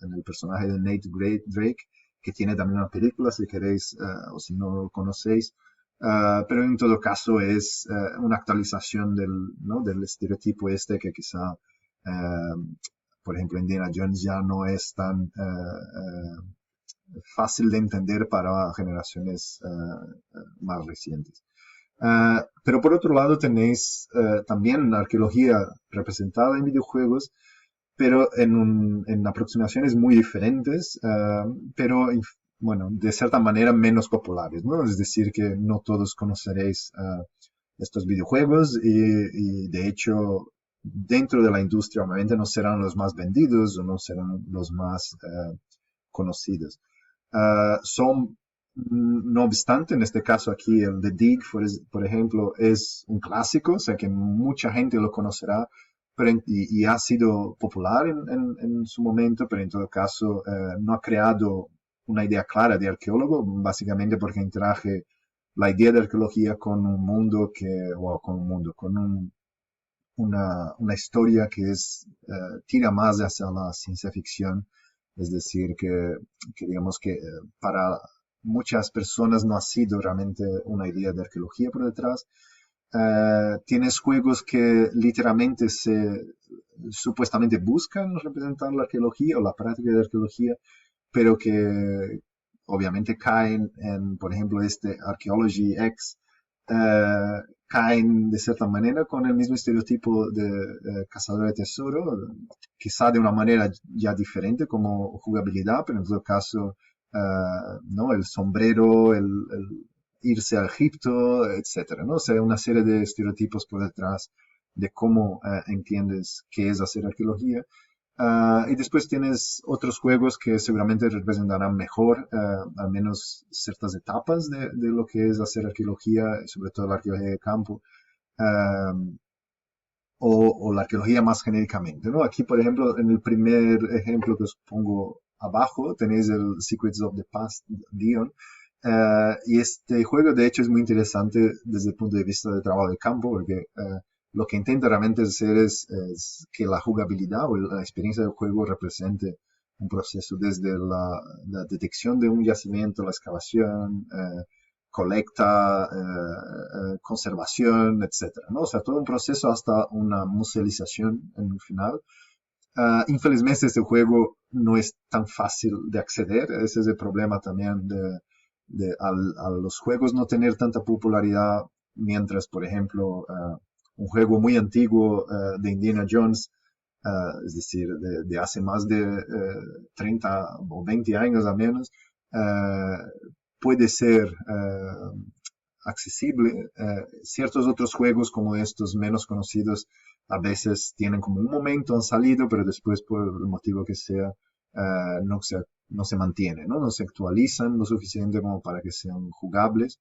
en el personaje de Nate Drake, que tiene también una película, si queréis, o si no lo conocéis. Pero en todo caso es una actualización ¿no? del estereotipo este que quizá, por ejemplo, Indiana Jones ya no es tan fácil de entender para generaciones más recientes. Pero por otro lado tenéis también arqueología representada en videojuegos, pero en aproximaciones muy diferentes, pero bueno, de cierta manera menos populares, ¿no? Es decir, que no todos conoceréis estos videojuegos y de hecho dentro de la industria obviamente no serán los más vendidos o no serán los más conocidos. Son, no obstante, en este caso aquí el The Dig, por ejemplo, es un clásico, o sea que mucha gente lo conocerá y ha sido popular en su momento, pero en todo caso no ha creado una idea clara de arqueólogo, básicamente porque traje la idea de arqueología con un mundo con una historia que tira más hacia la ciencia ficción, es decir, que digamos que para muchas personas no ha sido realmente una idea de arqueología por detrás. Tienes juegos que literalmente supuestamente buscan representar la arqueología o la práctica de arqueología, pero que obviamente caen en, por ejemplo, este Archaeology X, caen de cierta manera con el mismo estereotipo de cazador de tesoro, quizá de una manera ya diferente como jugabilidad, pero en todo caso, ¿no? El sombrero, el irse a Egipto, etcétera, ¿no? O sea, una serie de estereotipos por detrás de cómo entiendes qué es hacer arqueología. Y después tienes otros juegos que seguramente representarán mejor, al menos ciertas etapas de lo que es hacer arqueología, sobre todo la arqueología de campo, uh, o la arqueología más genéricamente, ¿no? Aquí, por ejemplo, en el primer ejemplo que os pongo abajo, tenéis el Secrets of the Past, Dion, y este juego, de hecho, es muy interesante desde el punto de vista de trabajo de campo, porque lo que intenta realmente hacer es que la jugabilidad o la experiencia del juego represente un proceso desde la detección de un yacimiento, la excavación, colecta, conservación, etcétera, ¿no? O sea, todo un proceso hasta una musealización en el final. Infelizmente este juego no es tan fácil de acceder, ese es el problema también a los juegos no tener tanta popularidad, mientras, por ejemplo, un juego muy antiguo de Indiana Jones, es decir, de hace más de 30 o 20 años al menos, puede ser accesible. Ciertos otros juegos como estos menos conocidos a veces tienen como un momento, han salido, pero después por el motivo que sea, no se mantienen, ¿no? No se actualizan lo suficiente como para que sean jugables.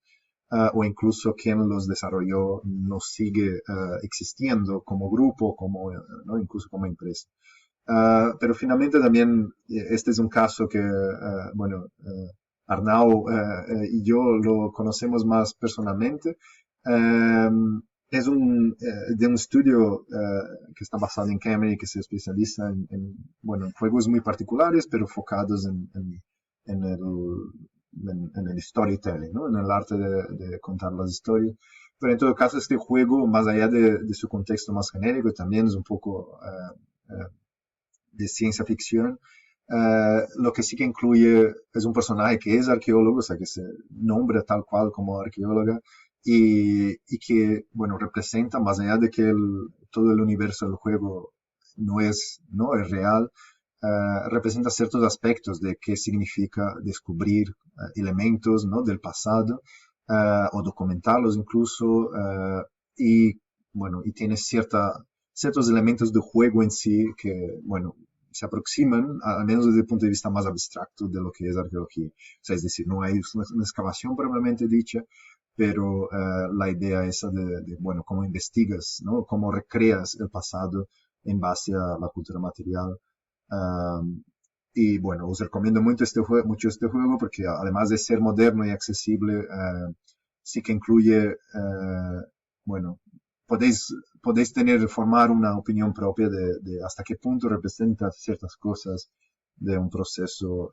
O incluso quien los desarrolló no sigue existiendo como grupo, ¿no? Incluso como empresa. Pero finalmente también este es un caso que, bueno, Arnau y yo lo conocemos más personalmente. Eh, es de un estudio que está basado en Cambridge que se especializa bueno, en juegos muy particulares, pero focados en el storytelling, ¿no? En el arte de contar las historias. Pero en todo caso, este juego, más allá de su contexto más genérico, también es un poco de ciencia ficción. Lo que sí que incluye es un personaje que es arqueólogo, o sea, que se nombra tal cual como arqueóloga y que, bueno, representa, más allá de que todo el universo del juego no es real, representa ciertos aspectos de qué significa descubrir elementos, ¿no? Del pasado o documentarlos incluso y, bueno, y tiene ciertos elementos de juego en sí que, bueno, se aproximan, al menos desde el punto de vista más abstracto de lo que es arqueología. O sea, es decir, no hay una excavación propiamente dicha, pero la idea esa bueno, cómo investigas, ¿no? Cómo recreas el pasado en base a la cultura material. Y bueno, os recomiendo mucho este juego porque además de ser moderno y accesible, sí que incluye, bueno, podéis, formar una opinión propia de hasta qué punto representa ciertas cosas de un proceso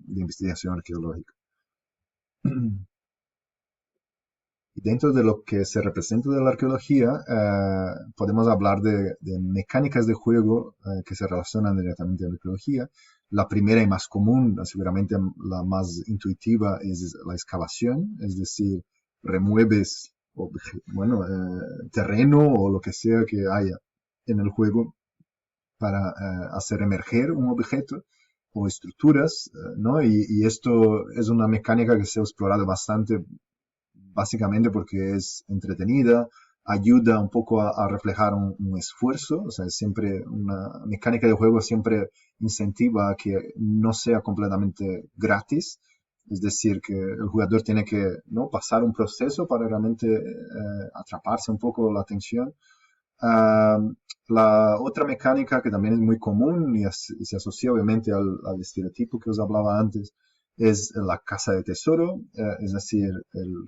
de investigación arqueológica. Y dentro de lo que se representa de la arqueología, podemos hablar de mecánicas de juego que se relacionan directamente a la arqueología. La primera y más común, seguramente la más intuitiva, es la excavación, es decir, remueves bueno, terreno o lo que sea que haya en el juego para hacer emerger un objeto o estructuras, ¿no? Y esto es una mecánica que se ha explorado bastante básicamente porque es entretenida, ayuda un poco a reflejar un esfuerzo, o sea, siempre una mecánica de juego siempre incentiva a que no sea completamente gratis, es decir, que el jugador tiene que, ¿no?, pasar un proceso para realmente atraparse un poco la atención. Ah, la otra mecánica que también es muy común y se asocia obviamente al estereotipo que os hablaba antes es la caza de tesoro, es decir,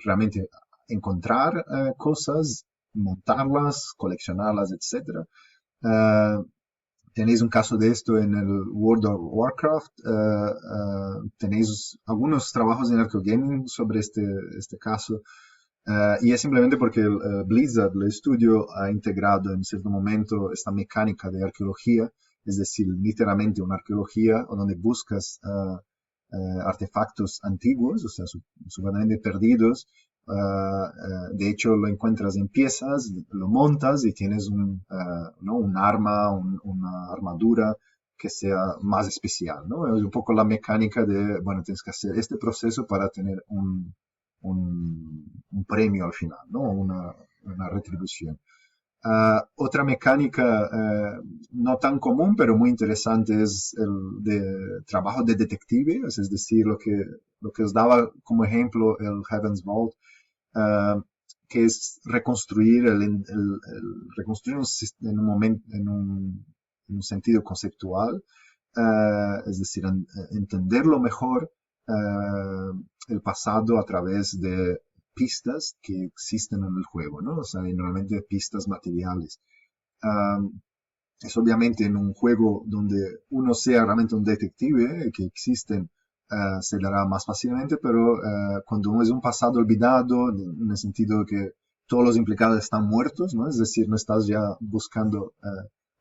realmente encontrar cosas, montarlas, coleccionarlas, etcétera. Eh, Tenéis un caso de esto en el World of Warcraft. Tenéis algunos trabajos en Arcogaming sobre este caso. Y es simplemente porque Blizzard, el estudio, ha integrado en cierto momento esta mecánica de arqueología, es decir, literalmente una arqueología donde buscas artefactos antiguos, o sea, supuestamente perdidos. De hecho, lo encuentras en piezas, lo montas y tienes ¿no?, un arma, una armadura que sea más especial, ¿no? Es un poco la mecánica de, bueno, tienes que hacer este proceso para tener un premio al final, ¿no? Una retribución. Otra mecánica no tan común, pero muy interesante es el de trabajo de detective, es decir, lo que os daba como ejemplo el Heaven's Vault, uh, que es reconstruir, reconstruir en un momento, en un sentido conceptual, es decir, entenderlo mejor, el pasado a través de pistas que existen en el juego, ¿no? O sea, normalmente pistas materiales. Um, es obviamente en un juego donde uno sea realmente un detective, que existen, se dará más fácilmente, pero cuando uno es un pasado olvidado, en el sentido de que todos los implicados están muertos, ¿no? Es decir, no estás ya buscando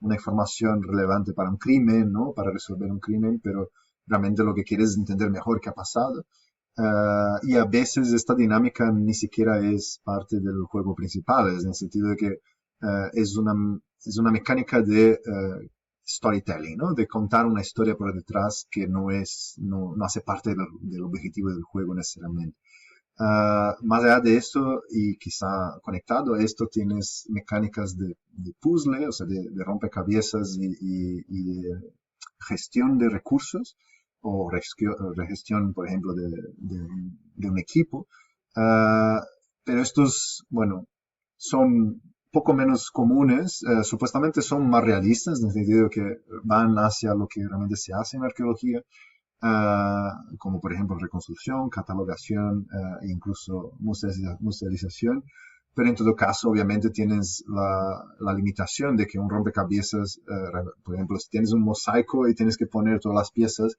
una información relevante para un crimen, ¿no?, para resolver un crimen, pero realmente lo que quieres es entender mejor qué ha pasado. Y a veces esta dinámica ni siquiera es parte del juego principal, es en el sentido de que es una mecánica de storytelling, ¿no?, de contar una historia por detrás que no hace parte del objetivo del juego necesariamente. Más allá de esto, y quizá conectado a esto, tienes mecánicas de puzzle, o sea, de rompecabezas y de gestión de recursos, o gestión, por ejemplo, de un equipo. Uh, pero estos, bueno, son poco menos comunes, supuestamente son más realistas, en el sentido de que van hacia lo que realmente se hace en arqueología, como por ejemplo reconstrucción, catalogación e incluso musealización. Pero en todo caso, obviamente, tienes la limitación de que un rompecabezas, por ejemplo, si tienes un mosaico y tienes que poner todas las piezas,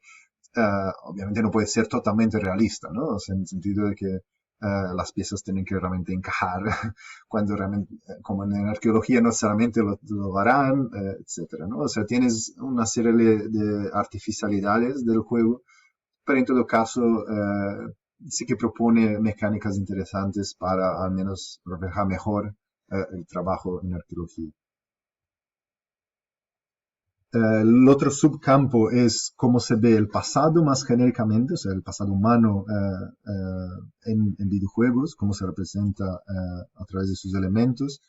obviamente no puede ser totalmente realista, ¿no? O sea, en el sentido de que las piezas tienen que realmente encajar, cuando realmente, como en arqueología no necesariamente lo harán, etcétera, ¿no? O sea, tienes una serie de artificialidades del juego, pero en todo caso sí que propone mecánicas interesantes para al menos reflejar mejor el trabajo en arqueología. El otro subcampo es cómo se ve el pasado más genéricamente, o sea, el pasado humano en videojuegos, cómo se representa a través de sus elementos.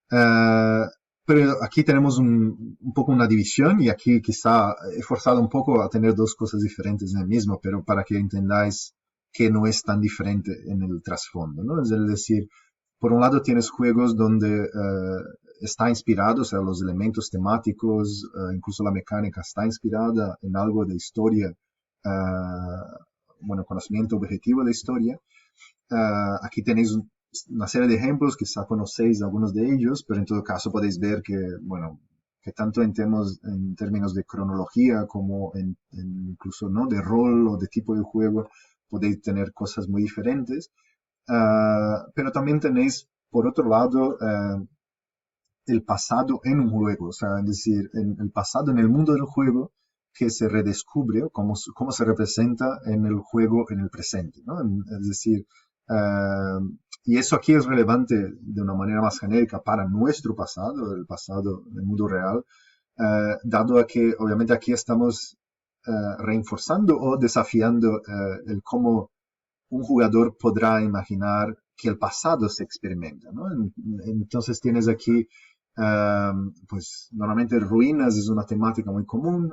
Eh, pero aquí tenemos un poco una división, y aquí quizá he forzado un poco a tener dos cosas diferentes en el mismo, pero para que entendáis que no es tan diferente en el trasfondo, ¿no? Es decir, por un lado tienes juegos donde está inspirado, o sea, los elementos temáticos, incluso la mecánica está inspirada en algo de historia, bueno, conocimiento objetivo de historia. Aquí tenéis una serie de ejemplos, quizá conocéis algunos de ellos, pero en todo caso podéis ver que, bueno, que tanto en términos de cronología como incluso, ¿no?, de rol o de tipo de juego, podéis tener cosas muy diferentes. Pero también tenéis, por otro lado, el pasado en un juego, o sea, es decir, el pasado en el mundo del juego que se redescubre, cómo se representa en el juego en el presente, ¿no? Es decir, y eso aquí es relevante de una manera más genérica para nuestro pasado, el pasado del mundo real, dado a que obviamente aquí estamos reforzando o desafiando el cómo un jugador podrá imaginar que el pasado se experimenta, ¿no? Entonces tienes aquí, pues normalmente ruinas es una temática muy común,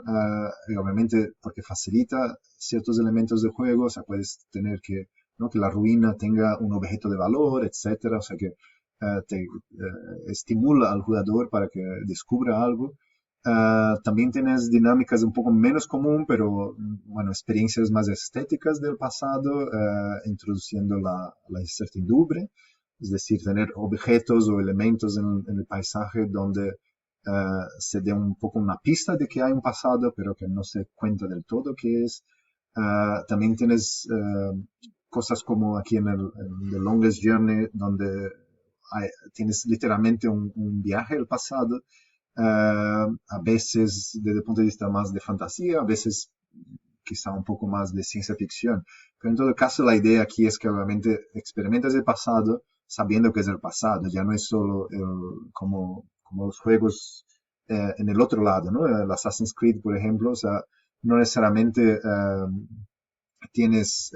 y obviamente porque facilita ciertos elementos de juego, o sea, puedes tener que, ¿no? Que la ruina tenga un objeto de valor, etcétera, o sea que te estimula al jugador para que descubra algo. También tienes dinámicas un poco menos común, pero bueno, experiencias más estéticas del pasado, introduciendo la incertidumbre, es decir, tener objetos o elementos en el paisaje donde se dé un poco una pista de que hay un pasado, pero que no se cuenta del todo qué es. También tienes cosas como aquí en The Longest Journey, donde tienes literalmente un viaje al pasado, a veces desde el punto de vista más de fantasía, a veces quizá un poco más de ciencia ficción. Pero en todo caso la idea aquí es que obviamente experimentas el pasado sabiendo que es el pasado, ya no es solo como los juegos en el otro lado, ¿no? El Assassin's Creed, por ejemplo, o sea, no necesariamente tienes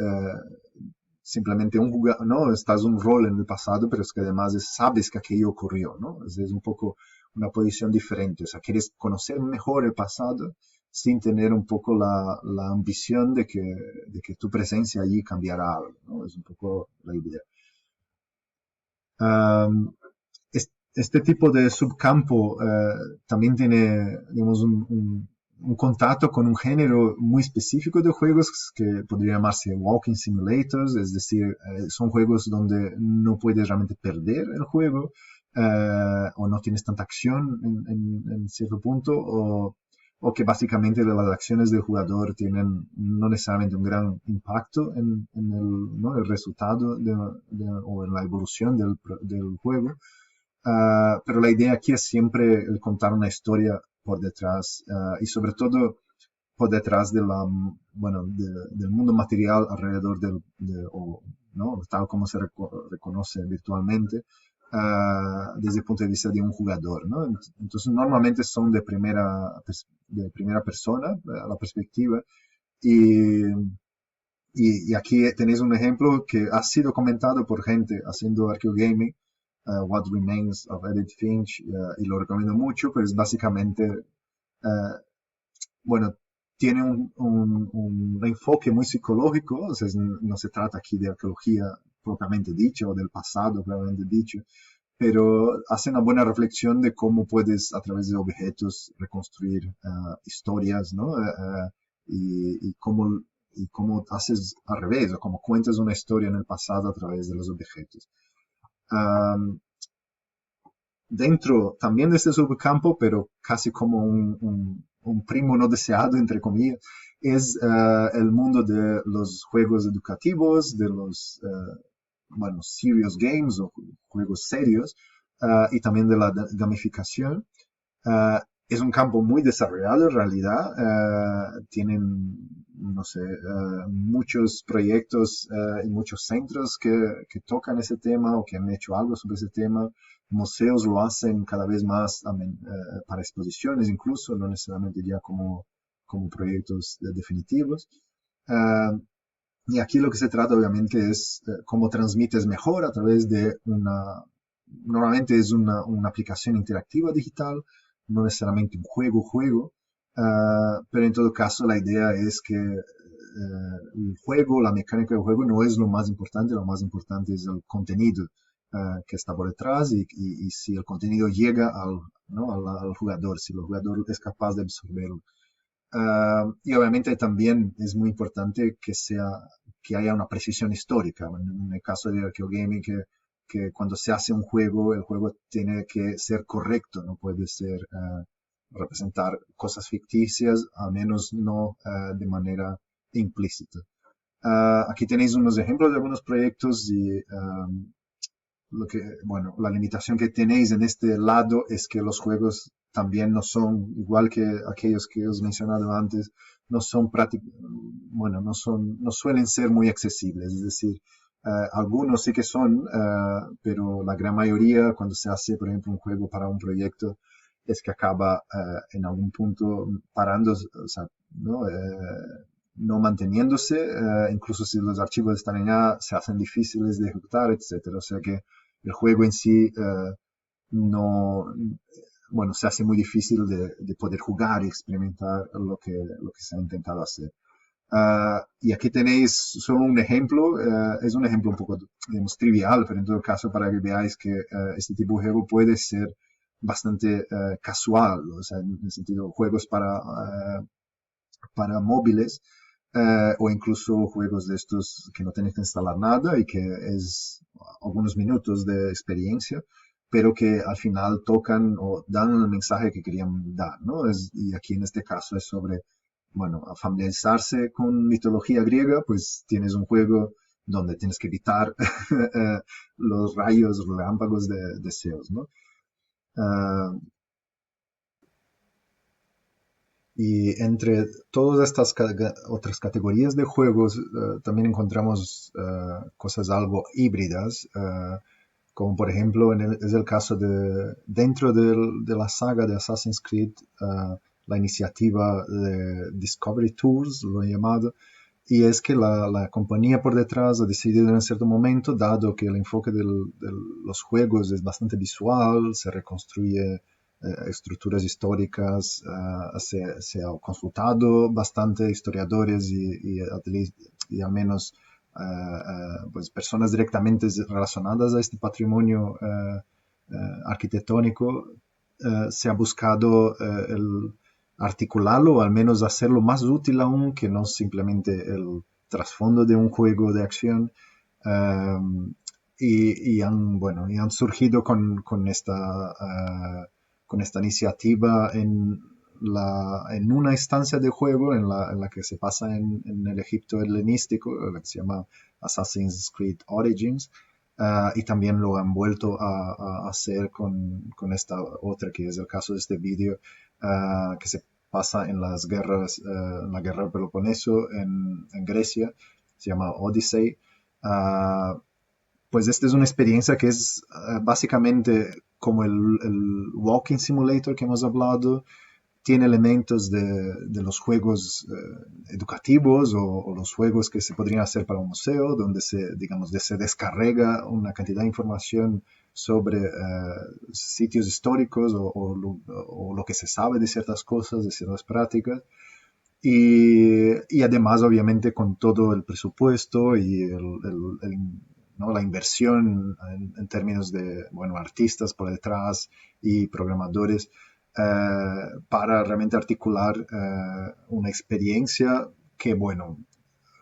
simplemente un jugador, ¿no? Estás un rol en el pasado, pero es que además sabes que aquello ocurrió, ¿no? Es un poco una posición diferente, o sea, quieres conocer mejor el pasado sin tener un poco la ambición de que tu presencia allí cambiará algo, ¿no? Es un poco la idea. Um, este tipo de subcampo también tiene, digamos, un contacto con un género muy específico de juegos que podría llamarse walking simulators, es decir, son juegos donde no puedes realmente perder el juego, o no tienes tanta acción en cierto punto, o que básicamente las acciones del jugador tienen no necesariamente un gran impacto en el, ¿no? El resultado o en la evolución del juego. Pero la idea aquí es siempre el contar una historia por detrás, y sobre todo por detrás bueno, del mundo material alrededor o, ¿no? Tal como se reconoce virtualmente, desde el punto de vista de un jugador, ¿no? Entonces normalmente son de primera persona, la perspectiva, y, y aquí tenéis un ejemplo que ha sido comentado por gente haciendo archeogaming, What Remains of Edith Finch, y lo recomiendo mucho, pero es básicamente, bueno, tiene un enfoque muy psicológico, o sea, no se trata aquí de arqueología propiamente dicha o del pasado propiamente dicho, pero hace una buena reflexión de cómo puedes a través de objetos reconstruir historias, ¿no? Y cómo haces al revés, o cómo cuentas una historia en el pasado a través de los objetos. Um, Dentro también de este subcampo, pero casi como un primo no deseado, entre comillas, es el mundo de los juegos educativos, de los, bueno, serious games o juegos serios, y también de la gamificación. Es un campo muy desarrollado en realidad. Tienen, no sé, muchos proyectos y muchos centros que tocan ese tema o que han hecho algo sobre ese tema. Museos lo hacen cada vez más para exposiciones, incluso, no necesariamente ya como proyectos definitivos. Uh, y aquí lo que se trata obviamente es cómo transmites mejor a través de normalmente es una aplicación interactiva digital, no necesariamente un juego, pero en todo caso la idea es que el juego, la mecánica del juego no es lo más importante es el contenido que está por detrás y si el contenido llega ¿no? al jugador, si el jugador es capaz de absorberlo. Y obviamente también es muy importante que haya una precisión histórica. En el caso de Archeogaming, que cuando se hace un juego, el juego tiene que ser correcto, no puede ser representar cosas ficticias, al menos no de manera implícita. Aquí tenéis unos ejemplos de algunos proyectos y bueno, la limitación que tenéis en este lado es que los juegos también no son, igual que aquellos que os he mencionado antes, no son bueno, no suelen ser muy accesibles. Es decir, algunos sí que son, pero la gran mayoría, cuando se hace, por ejemplo, un juego para un proyecto, es que acaba en algún punto parando, o sea, ¿no? no manteniéndose, incluso si los archivos están allá, se hacen difíciles de ejecutar, etcétera. O sea que el juego en sí no, bueno, se hace muy difícil de poder jugar y experimentar lo que se ha intentado hacer. Y aquí tenéis solo un ejemplo, es un ejemplo un poco, digamos, trivial, pero en todo caso para que veáis que este tipo de juego puede ser bastante casual, o sea, en el sentido juegos para móviles, o incluso juegos de estos que no tenéis que instalar nada y que es algunos minutos de experiencia, pero que al final tocan o dan el mensaje que querían dar, ¿no? Y aquí en este caso es sobre, bueno, a familiarizarse con mitología griega, pues tienes un juego donde tienes que evitar los rayos, relámpagos de Zeus, ¿no? Uh, Y entre todas estas otras categorías de juegos, también encontramos cosas algo híbridas, como por ejemplo es el caso dentro de la saga de Assassin's Creed, la iniciativa de Discovery Tours, lo he llamado, y es que la compañía por detrás ha decidido en cierto momento, dado que el enfoque de los juegos es bastante visual, se reconstruye estructuras históricas, se ha consultado bastante historiadores y al menos pues personas directamente relacionadas a este patrimonio arquitectónico, se ha buscado el articularlo o al menos hacerlo más útil aún que no simplemente el trasfondo de un juego de acción. Y han surgido con esta iniciativa en una instancia de juego en la que se pasa en el Egipto helenístico, que se llama Assassin's Creed Origins, y también lo han vuelto a hacer con esta otra, que es el caso de este vídeo, que se pasa en las guerras, en la guerra del Peloponeso en Grecia, se llama Odyssey. Pues esta es una experiencia que es básicamente como el Walking Simulator que hemos hablado, tiene elementos de los juegos educativos o los juegos que se podrían hacer para un museo, donde se descarga una cantidad de información sobre sitios históricos o lo que se sabe de ciertas cosas, de ciertas prácticas. Y además, obviamente, con todo el presupuesto y ¿no? la inversión en términos de, bueno, artistas por detrás y programadores, para realmente articular una experiencia que, bueno,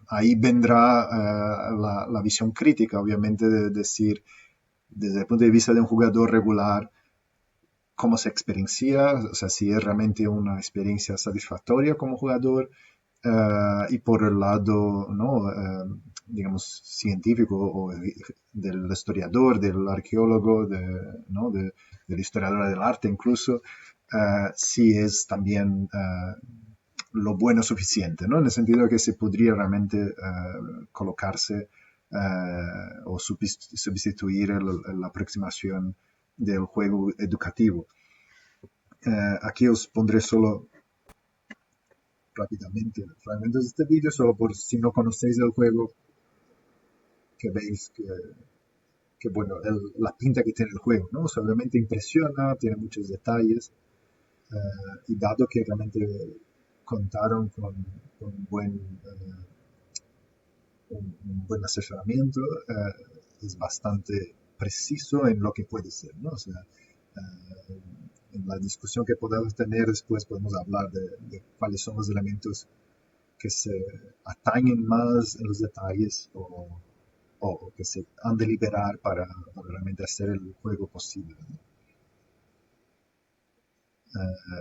ahí vendrá la visión crítica, obviamente, de decir, desde el punto de vista de un jugador regular, cómo se experiencia, o sea, si es realmente una experiencia satisfactoria como jugador, y por el lado, ¿no? Digamos, científico o del historiador, del arqueólogo, ¿no? del historiador del arte incluso, si es también lo bueno suficiente, ¿no? En el sentido de que se podría realmente colocarse o sustituir la aproximación del juego educativo. Aquí os pondré solo rápidamente fragmentos de este vídeo, solo por si no conocéis el juego, que veis que bueno, la pinta que tiene el juego, ¿no? O sea, obviamente impresiona, tiene muchos detalles, y dado que realmente contaron con un buen asesoramiento, es bastante preciso en lo que puede ser, ¿no? O sea, en la discusión que podamos tener después podemos hablar de cuáles son los elementos que se atañen más en los detalles o que se han de liberar para realmente hacer el juego posible, ¿no?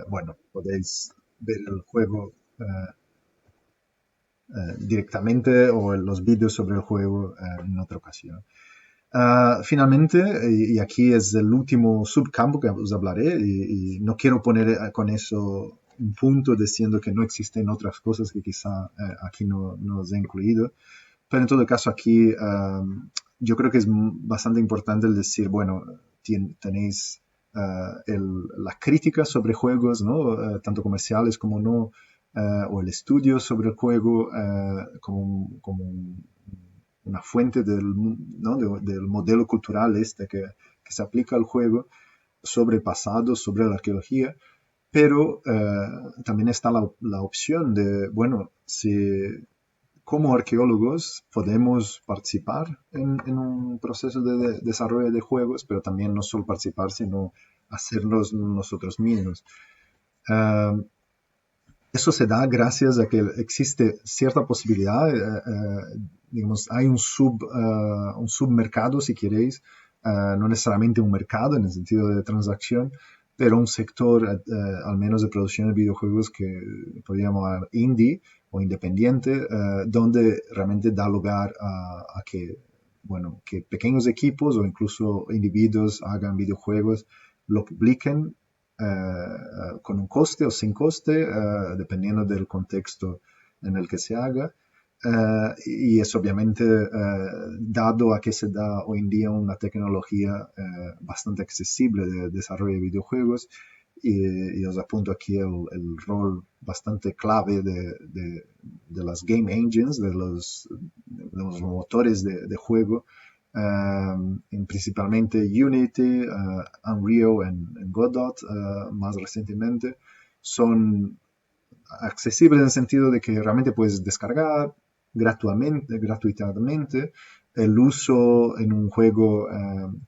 Bueno, podéis ver el juego directamente o los vídeos sobre el juego en otra ocasión. Finalmente, y aquí es el último subcampo que os hablaré, y no quiero poner con eso un punto diciendo que no existen otras cosas que quizá aquí no os he incluido, pero en todo caso aquí yo creo que es bastante importante el decir, bueno, tenéis la crítica sobre juegos, ¿no? Tanto comerciales como no, o el estudio sobre el juego una fuente ¿no? del modelo cultural que se aplica al juego sobre el pasado, sobre la arqueología, pero también está la opción de, bueno, si como arqueólogos podemos participar en un proceso de desarrollo de juegos, pero también no solo participar, sino hacerlos nosotros mismos. Uh, Eso se da gracias a que existe cierta posibilidad, digamos, hay un submercado, si queréis, no necesariamente un mercado en el sentido de transacción, pero un sector, al menos de producción de videojuegos que podríamos llamar indie o independiente, donde realmente da lugar a que, bueno, que pequeños equipos o incluso individuos hagan videojuegos, lo publiquen con un coste o sin coste, dependiendo del contexto en el que se haga. Y es obviamente dado a que se da hoy en día una tecnología bastante accesible de desarrollo de videojuegos, y os apunto aquí el rol bastante clave de las game engines, de los motores de juego, principalmente Unity, Unreal en Godot, más recientemente, son accesibles en el sentido de que realmente puedes descargar gratuitamente. El uso en un juego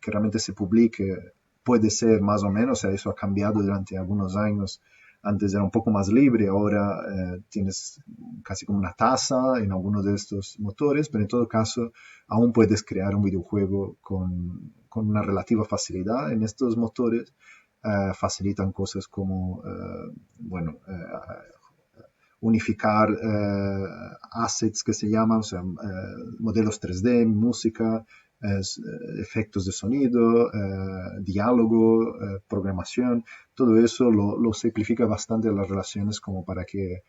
que realmente se publique puede ser más o menos, o sea, eso ha cambiado durante algunos años. Antes era un poco más libre, ahora tienes casi como una tasa en algunos de estos motores, pero en todo caso aún puedes crear un videojuego con una relativa facilidad en estos motores. Facilitan cosas como, bueno, unificar assets que se llaman, o sea, modelos 3D, música, efectos de sonido, diálogo, programación, todo eso lo simplifica bastante las relaciones como para que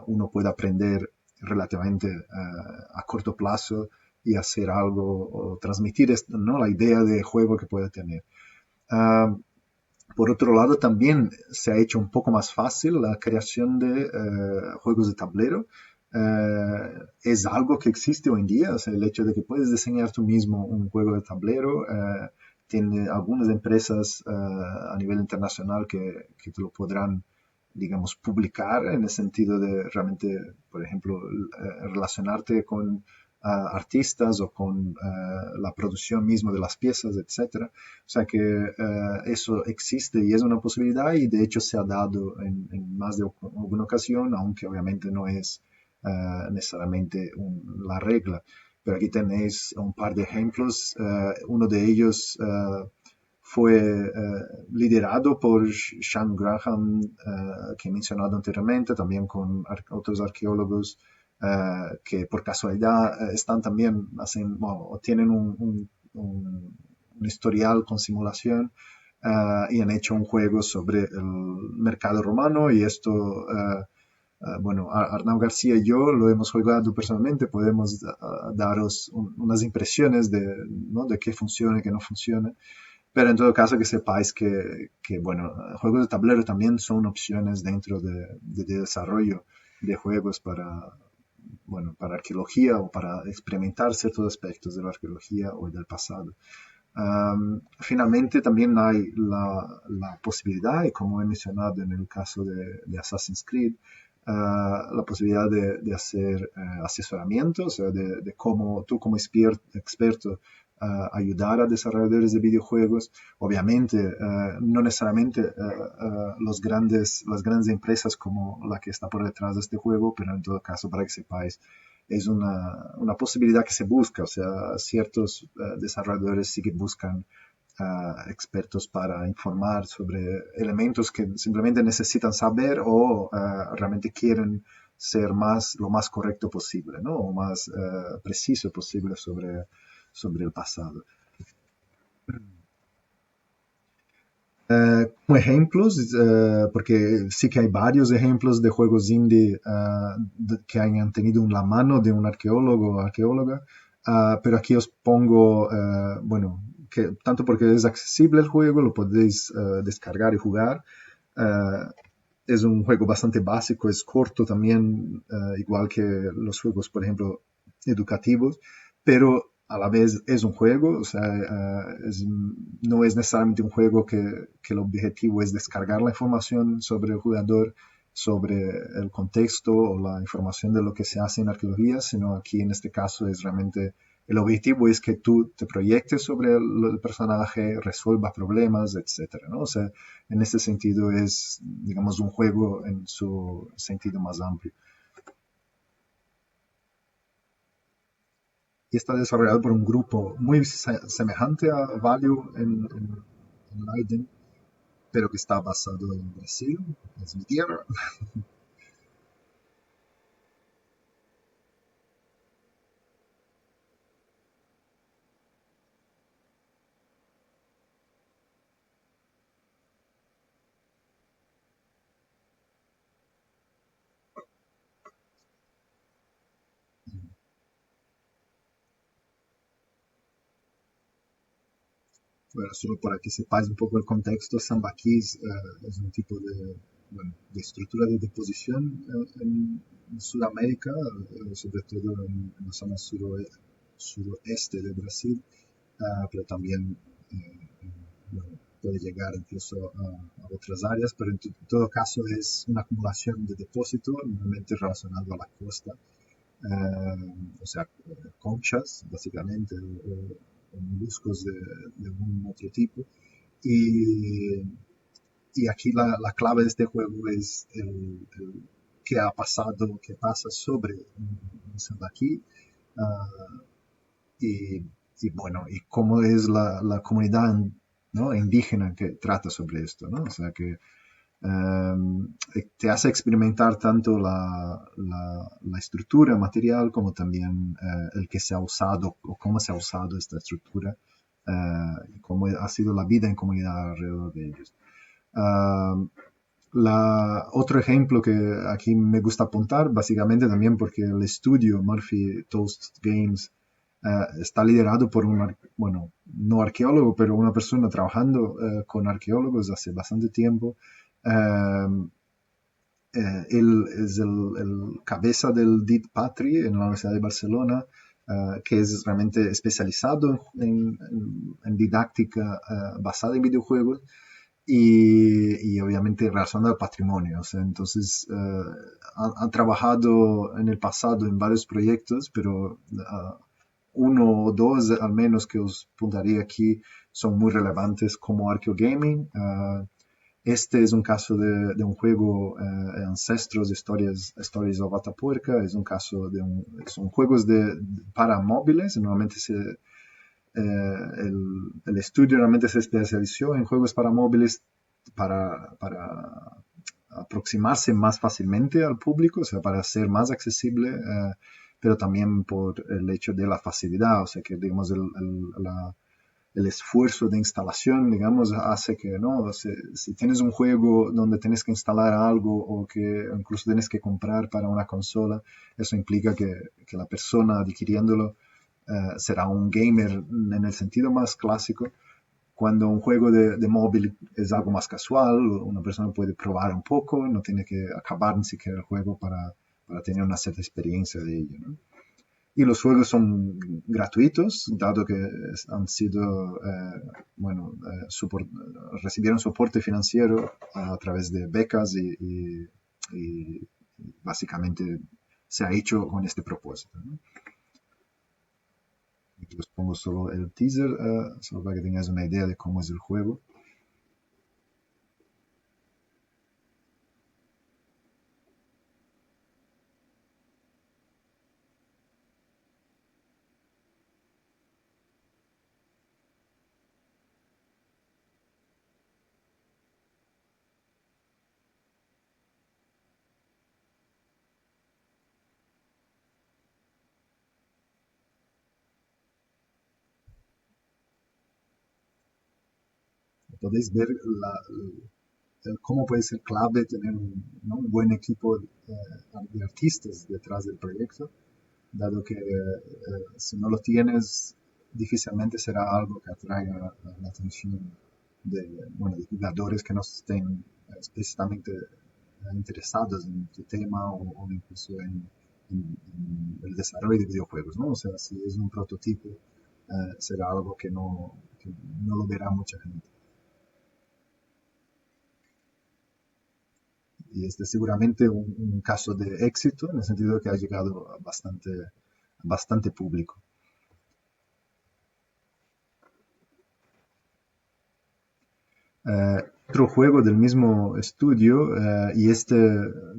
uno pueda aprender relativamente a corto plazo y hacer algo o transmitir ¿no? la idea de juego que puede tener. Por otro lado, también se ha hecho un poco más fácil la creación de juegos de tablero. Es algo que existe hoy en día, o sea, el hecho de que puedes diseñar tú mismo un juego de tablero. Tiene algunas empresas a nivel internacional que te lo podrán, digamos, publicar en el sentido de realmente, por ejemplo, relacionarte con artistas o con la producción misma de las piezas, etcétera. O sea que eso existe y es una posibilidad, y de hecho se ha dado en más de alguna ocasión, aunque obviamente no es necesariamente la regla. Pero aquí tenéis un par de ejemplos. Uno de ellos fue liderado por Sean Graham, que he mencionado anteriormente, también con otros arqueólogos que por casualidad están también, bueno, tienen un historial con simulación, y han hecho un juego sobre el mercado romano, y esto, bueno, Arnau García y yo lo hemos jugado personalmente, podemos daros unas impresiones ¿no? de qué funciona y qué no funciona. Pero en todo caso que sepáis bueno, juegos de tablero también son opciones dentro de desarrollo de juegos bueno, para arqueología o para experimentar ciertos aspectos de la arqueología o del pasado. Finalmente también hay la posibilidad, y como he mencionado en el caso de Assassin's Creed, la posibilidad de hacer asesoramiento, o sea, de cómo tú como experto ayudar a desarrolladores de videojuegos. Obviamente, no necesariamente las grandes empresas como la que está por detrás de este juego, pero en todo caso, para que sepáis, es una posibilidad que se busca. O sea, ciertos desarrolladores sí que buscan expertos para informar sobre elementos que simplemente necesitan saber o realmente quieren ser lo más correcto posible, ¿no? O más preciso posible sobre el pasado. Como ejemplos, porque sí que hay varios ejemplos de juegos indie que hayan tenido la mano de un arqueólogo o arqueóloga, pero aquí os pongo, bueno, que tanto porque es accesible el juego, lo podéis descargar y jugar, Es un juego bastante básico, es corto también, igual que los juegos, por ejemplo, educativos, pero a la vez es un juego, o sea, no es necesariamente un juego que el objetivo es descargar la información sobre el jugador, sobre el contexto o la información de lo que se hace en arqueología, sino aquí en este caso es realmente el objetivo es que tú te proyectes sobre el personaje, resuelvas problemas, etcétera, ¿no? O sea, en ese sentido es, digamos, un juego en su sentido más amplio. Y está desarrollado por un grupo muy semejante a Value en Leiden, pero que está basado en Brasil, es mi tierra. Bueno, solo para que sepáis un poco el contexto, sambaquís es un tipo de, bueno, de estructura de deposición en Sudamérica, sobre todo en la zona suroeste de Brasil, pero también bueno, puede llegar incluso a otras áreas, pero en todo caso es una acumulación de depósito, normalmente relacionado a la costa, o sea, conchas, básicamente, o moluscos de algún otro tipo. Y, y aquí la clave de este juego es qué ha pasado, qué pasa sobre un Sambaqui, uh, y, y, bueno, y cómo es la comunidad, ¿no?, indígena que trata sobre esto, ¿no? O sea que te hace experimentar tanto la estructura material como también el que se ha usado o cómo se ha usado esta estructura y cómo ha sido la vida en comunidad alrededor de ellos. Uh, Otro ejemplo que aquí me gusta apuntar, básicamente también porque el estudio Murphy Toast Games está liderado por un, bueno, no arqueólogo, pero una persona trabajando con arqueólogos hace bastante tiempo. Uh, Él es el cabeza del DIT Patri en la Universidad de Barcelona, que es realmente especializado en didáctica basada en videojuegos y obviamente relacionado al patrimonio. O sea, entonces, han trabajado en el pasado en varios proyectos, pero uno o dos al menos que os puntaría aquí son muy relevantes como Archeogaming. Este es un caso de un juego Ancestros, Stories of Atapuerca. Es un caso son juegos para móviles. Normalmente el estudio realmente se especializó en juegos para móviles para aproximarse más fácilmente al público, o sea, para ser más accesible, pero también por el hecho de la facilidad, o sea, que digamos el esfuerzo de instalación, digamos, hace que, ¿no? Si tienes un juego donde tienes que instalar algo o que incluso tienes que comprar para una consola, eso implica que la persona adquiriéndolo será un gamer en el sentido más clásico, cuando un juego de móvil es algo más casual, una persona puede probar un poco, no tiene que acabar ni siquiera el juego para tener una cierta experiencia de ello, ¿no? Y los juegos son gratuitos, dado que han sido, bueno, recibieron soporte financiero a través de becas y básicamente se ha hecho con este propósito, ¿no? Aquí os pongo solo el teaser, solo para que tengáis una idea de cómo es el juego. Podéis ver cómo puede ser clave tener ¿no?, un buen equipo de artistas detrás del proyecto, dado que si no lo tienes, difícilmente será algo que atraiga la atención de, bueno, de jugadores que no estén explícitamente interesados en este tema o incluso en el desarrollo de videojuegos, ¿no? O sea, si es un prototipo, será algo que no lo verá mucha gente. Y este es seguramente un caso de éxito en el sentido de que ha llegado a bastante público. Otro juego del mismo estudio, y este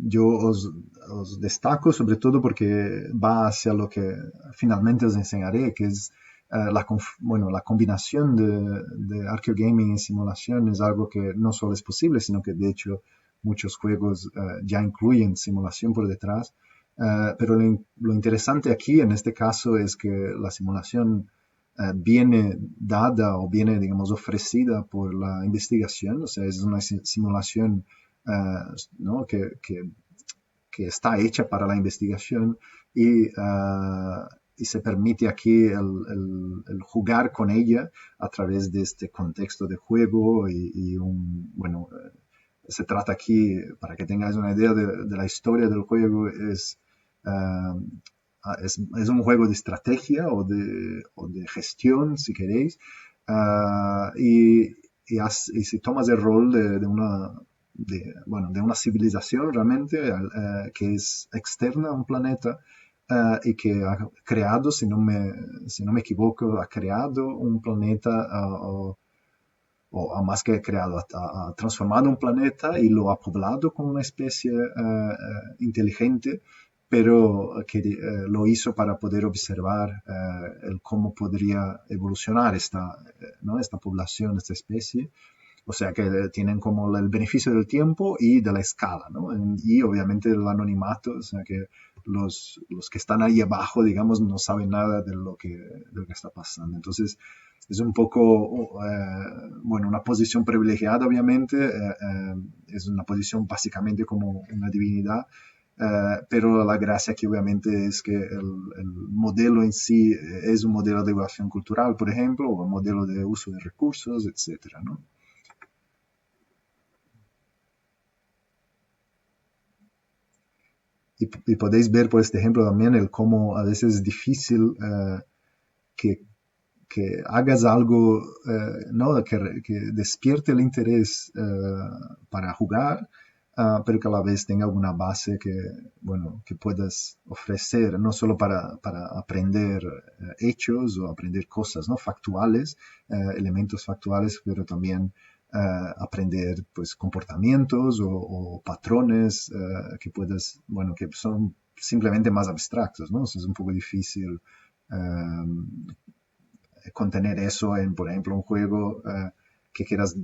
yo os destaco sobre todo porque va hacia lo que finalmente os enseñaré, que es bueno, la combinación de archeogaming y simulación es algo que no solo es posible, sino que de hecho muchos juegos ya incluyen simulación por detrás. Pero lo interesante aquí en este caso es que la simulación viene dada o viene, digamos, ofrecida por la investigación, o sea, es una simulación ¿no? que está hecha para la investigación y se permite aquí el jugar con ella a través de este contexto de juego bueno, se trata aquí, para que tengáis una idea de la historia del juego, uh, es un juego de estrategia o de gestión, si queréis, y si tomas el rol bueno, de una civilización realmente que es externa a un planeta y que ha creado, si no me equivoco, ha creado un planeta o más que creado, ha transformado un planeta y lo ha poblado con una especie inteligente, pero que lo hizo para poder observar el cómo podría evolucionar ¿no? esta población, esta especie. O sea que tienen como el beneficio del tiempo y de la escala, ¿no? Y obviamente el anonimato, o sea que los que están ahí abajo, digamos, no saben nada de lo que está pasando. Entonces, es un poco, bueno, una posición privilegiada, obviamente, es una posición básicamente como una divinidad, pero la gracia aquí obviamente es que el modelo en sí es un modelo de evaluación cultural, por ejemplo, o un modelo de uso de recursos, etcétera, ¿no? Y podéis ver por este ejemplo también el cómo a veces es difícil que, que hagas algo ¿no? Que despierte el interés para jugar, pero que a la vez tenga alguna base bueno, que puedas ofrecer, no solo para aprender hechos o aprender cosas ¿no? factuales, elementos factuales, pero también aprender pues comportamientos o patrones que puedas, bueno, que son simplemente más abstractos, ¿no? O sea, es un poco difícil contener eso en, por ejemplo, un juego que quieras,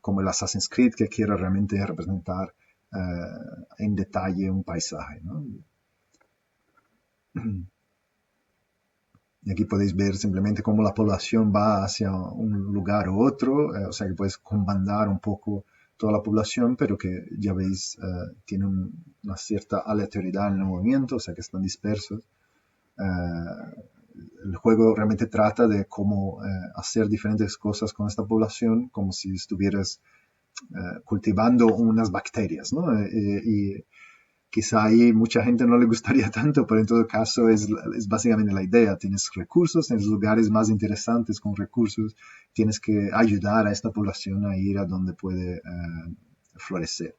como el Assassin's Creed, que quiera realmente representar en detalle un paisaje, ¿no? Y aquí podéis ver simplemente cómo la población va hacia un lugar u otro, o sea que puedes comandar un poco toda la población, pero que ya veis, tiene una cierta aleatoriedad en el movimiento, o sea que están dispersos. El juego realmente trata de cómo hacer diferentes cosas con esta población, como si estuvieras cultivando unas bacterias, ¿no? Y quizá ahí mucha gente no le gustaría tanto, pero en todo caso es básicamente la idea. Tienes recursos, tienes lugares más interesantes con recursos, tienes que ayudar a esta población a ir a donde puede florecer.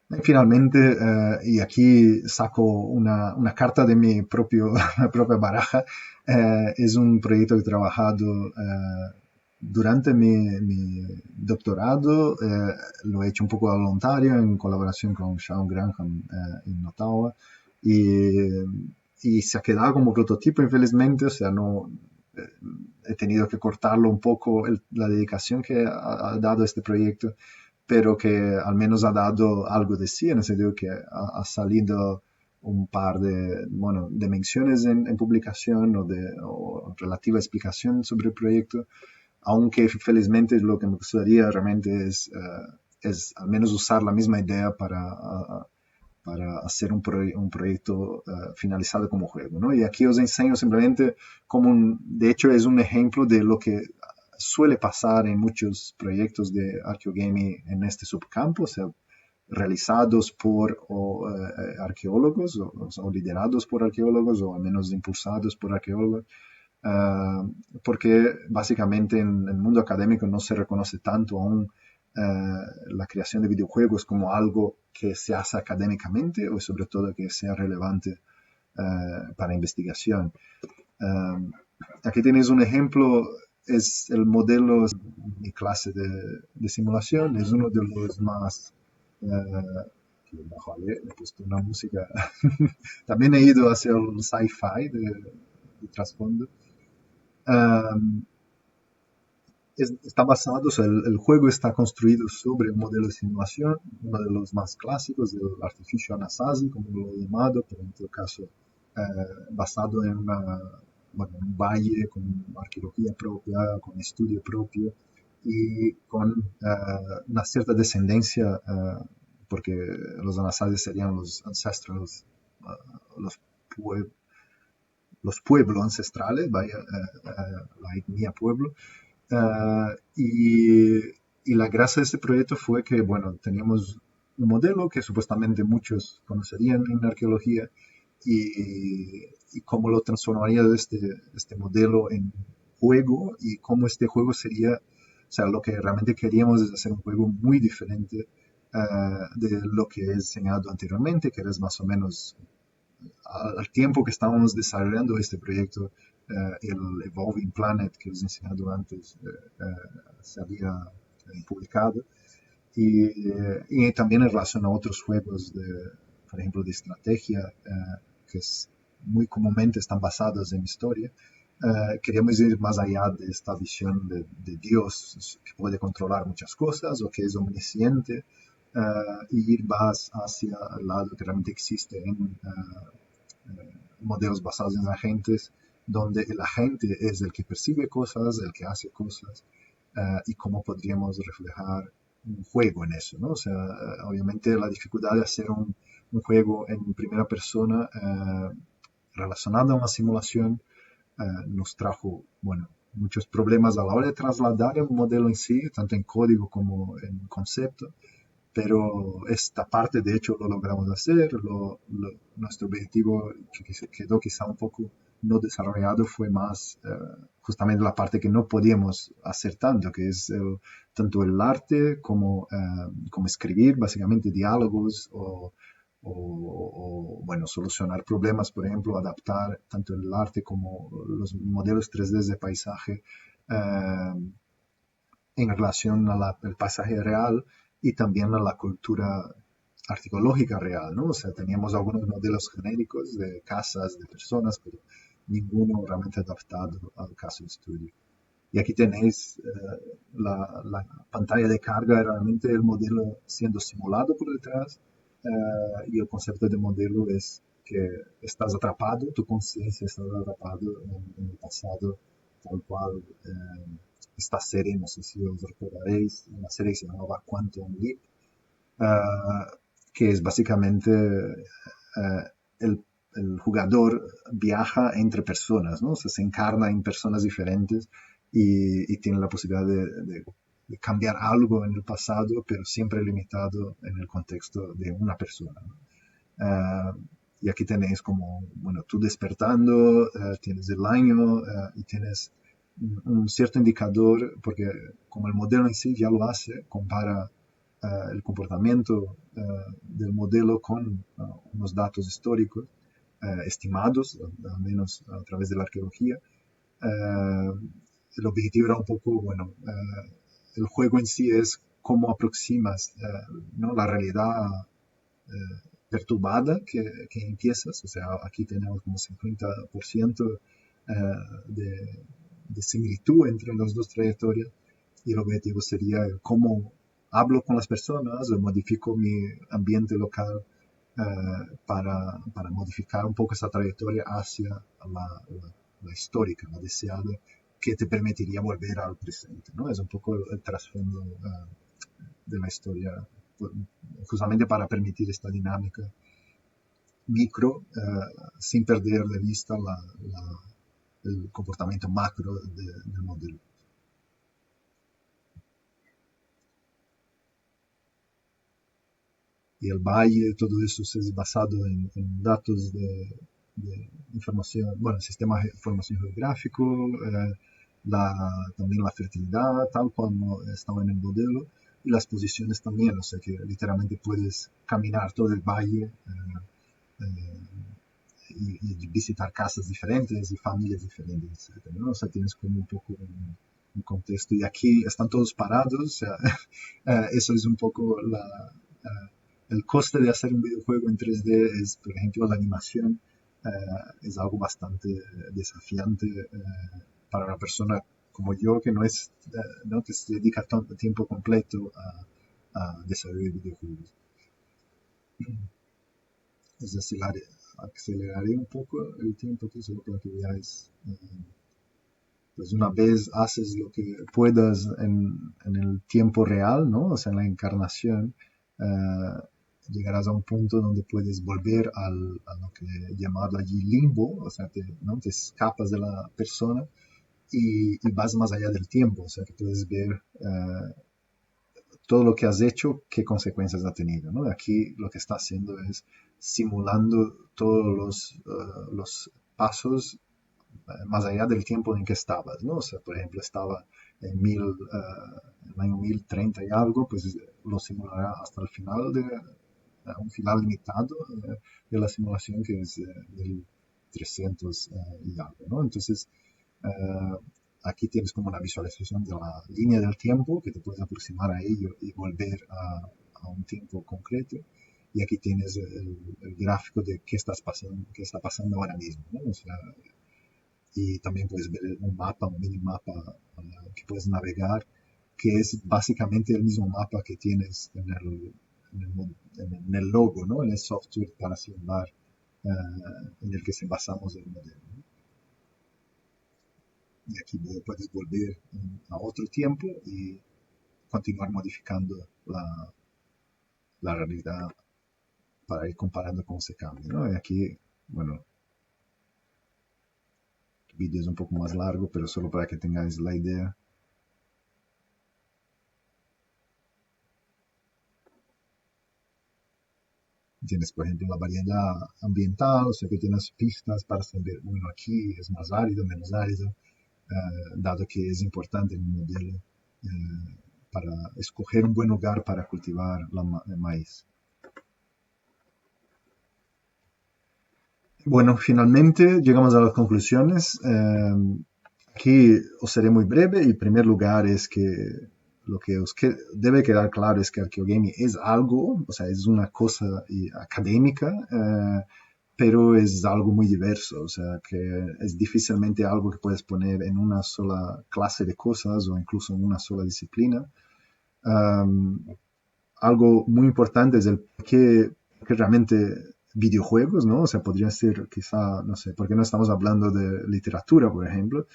Y finalmente, y aquí saco una carta de mi propia baraja, es un proyecto que he trabajado durante mi doctorado, lo he hecho un poco voluntario en colaboración con Sean Graham en Ottawa, y, y se ha quedado como prototipo, infelizmente, o sea, no, he tenido que cortarlo un poco la dedicación que ha dado este proyecto, pero que al menos ha dado algo de sí, en el sentido que ha salido un par bueno, de menciones en publicación o relativa explicación sobre el proyecto, aunque felizmente lo que me gustaría realmente es al menos usar la misma idea para hacer un proyecto finalizado como juego, ¿no? Y aquí os enseño simplemente de hecho es un ejemplo de lo que suele pasar en muchos proyectos de arqueogaming en este subcampo, o sea, realizados por arqueólogos o liderados por arqueólogos o al menos impulsados por arqueólogos, porque básicamente en el mundo académico no se reconoce tanto aún la creación de videojuegos como algo que se hace académicamente o sobre todo que sea relevante para investigación. Aquí tenéis un ejemplo, es el modelo, mi clase de simulación, es uno de los más... Vale, he puesto una música. También he ido hacia el sci-fi de trasfondo. Um, está basado, o sea, el juego está construido sobre un modelo de simulación, uno de los más clásicos, el Artificial Anasazi, como lo he llamado, pero en todo caso basado en, bueno, un valle con arqueología propia, con estudio propio y con una cierta descendencia, porque los Anasazis serían los ancestros, los, pue los pueblos ancestrales, vaya, la etnia pueblo. Y la gracia de este proyecto fue que, bueno, teníamos un modelo que supuestamente muchos conocerían en arqueología y cómo lo transformaría de este modelo en juego y cómo este juego sería, o sea, lo que realmente queríamos es hacer un juego muy diferente de lo que he enseñado anteriormente, que era más o menos al tiempo que estábamos desarrollando este proyecto, el Evolving Planet que os he enseñado antes se había publicado y también en relación a otros juegos, por ejemplo, de estrategia que muy comúnmente están basados en historia. Queríamos ir más allá de esta visión de Dios que puede controlar muchas cosas o que es omnisciente y ir más hacia el lado que realmente existe en modelos basados en agentes, donde el agente es el que percibe cosas, el que hace cosas, y cómo podríamos reflejar un juego en eso, ¿no? O sea, obviamente la dificultad de hacer un juego en primera persona relacionado a una simulación nos trajo, bueno, muchos problemas a la hora de trasladar el modelo en sí, tanto en código como en concepto, pero esta parte de hecho lo logramos hacer, nuestro objetivo que se quedó quizá un poco no desarrollado fue más justamente la parte que no podíamos hacer tanto, que es tanto el arte como escribir básicamente diálogos bueno, solucionar problemas, por ejemplo, adaptar tanto el arte como los modelos 3D de paisaje en relación al paisaje real y también a la cultura arqueológica real, ¿no? O sea, teníamos algunos modelos genéricos de casas, de personas, pero ninguno realmente adaptado al caso de estudio. Y aquí tenéis la pantalla de carga, realmente el modelo siendo simulado por detrás, y el concepto de modelo es que estás atrapado, tu conciencia está atrapado en el pasado, tal cual esta serie, no sé si os recordaréis, una serie que se llamaba Quantum Leap, que es básicamente el jugador viaja entre personas, ¿no? O sea, se encarna en personas diferentes y tiene la posibilidad de cambiar algo en el pasado, pero siempre limitado en el contexto de una persona, ¿no? Y aquí tenéis como, bueno, tú despertando, tienes el año y tienes un cierto indicador, porque como el modelo en sí ya lo hace, compara el comportamiento del modelo con unos datos históricos estimados, al menos a través de la arqueología. El objetivo era un poco, bueno, el juego en sí es cómo aproximas ¿no? la realidad perturbada que empiezas, o sea, aquí tenemos como 50% de similitud entre las dos trayectorias y el objetivo sería cómo hablo con las personas o modifico mi ambiente local para modificar un poco esa trayectoria hacia la histórica, la deseada, que te permitiría volver al presente, ¿no? Es un poco el trasfondo de la historia, justamente para permitir esta dinámica micro sin perder de vista el comportamiento macro del modelo. y el valle, todo eso es basado en datos de información, bueno, sistema de información geográfico, también la fertilidad, tal como estaba en el modelo, y las posiciones también, o sea que literalmente puedes caminar todo el valle y visitar casas diferentes y familias diferentes, etcétera, ¿no? O sea, tienes como un poco un contexto. Y aquí están todos parados, o sea, eso es un poco el coste de hacer un videojuego en 3D es, por ejemplo, la animación es algo bastante desafiante para una persona como yo que no es, ¿no? que se dedica tanto tiempo completo a desarrollar videojuegos. Es decir, aceleraré un poco el tiempo que solo para que veáis. Pues una vez haces lo que puedas en el tiempo real, ¿no? O sea, en la encarnación, eh, llegarás a un punto donde puedes volver a lo que llamado allí limbo, o sea, ¿no? Te escapas de la persona y vas más allá del tiempo, o sea, que puedes ver todo lo que has hecho, qué consecuencias ha tenido, ¿no? Aquí lo que está haciendo es simulando todos los pasos más allá del tiempo en que estabas, ¿no? O sea, por ejemplo, estaba en el año 1030 y algo, pues lo simulará hasta el final un final limitado de la simulación que es 1300 y algo, ¿no? Entonces, eh, aquí tienes como una visualización de la línea del tiempo que te puedes aproximar a ello y volver a un tiempo concreto. Y aquí tienes el gráfico de qué está pasando ahora mismo, ¿no? O sea, y también puedes ver un mapa, un minimapa que puedes navegar, que es básicamente el mismo mapa que tienes en el logo, ¿no? En el software para simular en el que se basamos el modelo, ¿no? Y aquí puedes volver a otro tiempo y continuar modificando la realidad para ir comparando cómo se cambia, ¿no? Y aquí, bueno, el vídeo es un poco más largo, pero solo para que tengáis la idea. Tienes, por ejemplo, la variedad ambiental, o sea que tienes pistas para saber, bueno, aquí es más árido, menos árido, dado que es importante en un modelo para escoger un buen lugar para cultivar el maíz. Bueno, finalmente llegamos a las conclusiones. Aquí os seré muy breve y en primer lugar es que lo que debe quedar claro es que Archeogami es algo, o sea, es una cosa académica, pero es algo muy diverso, o sea, que es difícilmente algo que puedes poner en una sola clase de cosas o incluso en una sola disciplina. Um, Algo muy importante es el que realmente videojuegos, ¿no? O sea, podría ser quizá, no sé, porque no estamos hablando de literatura, por ejemplo.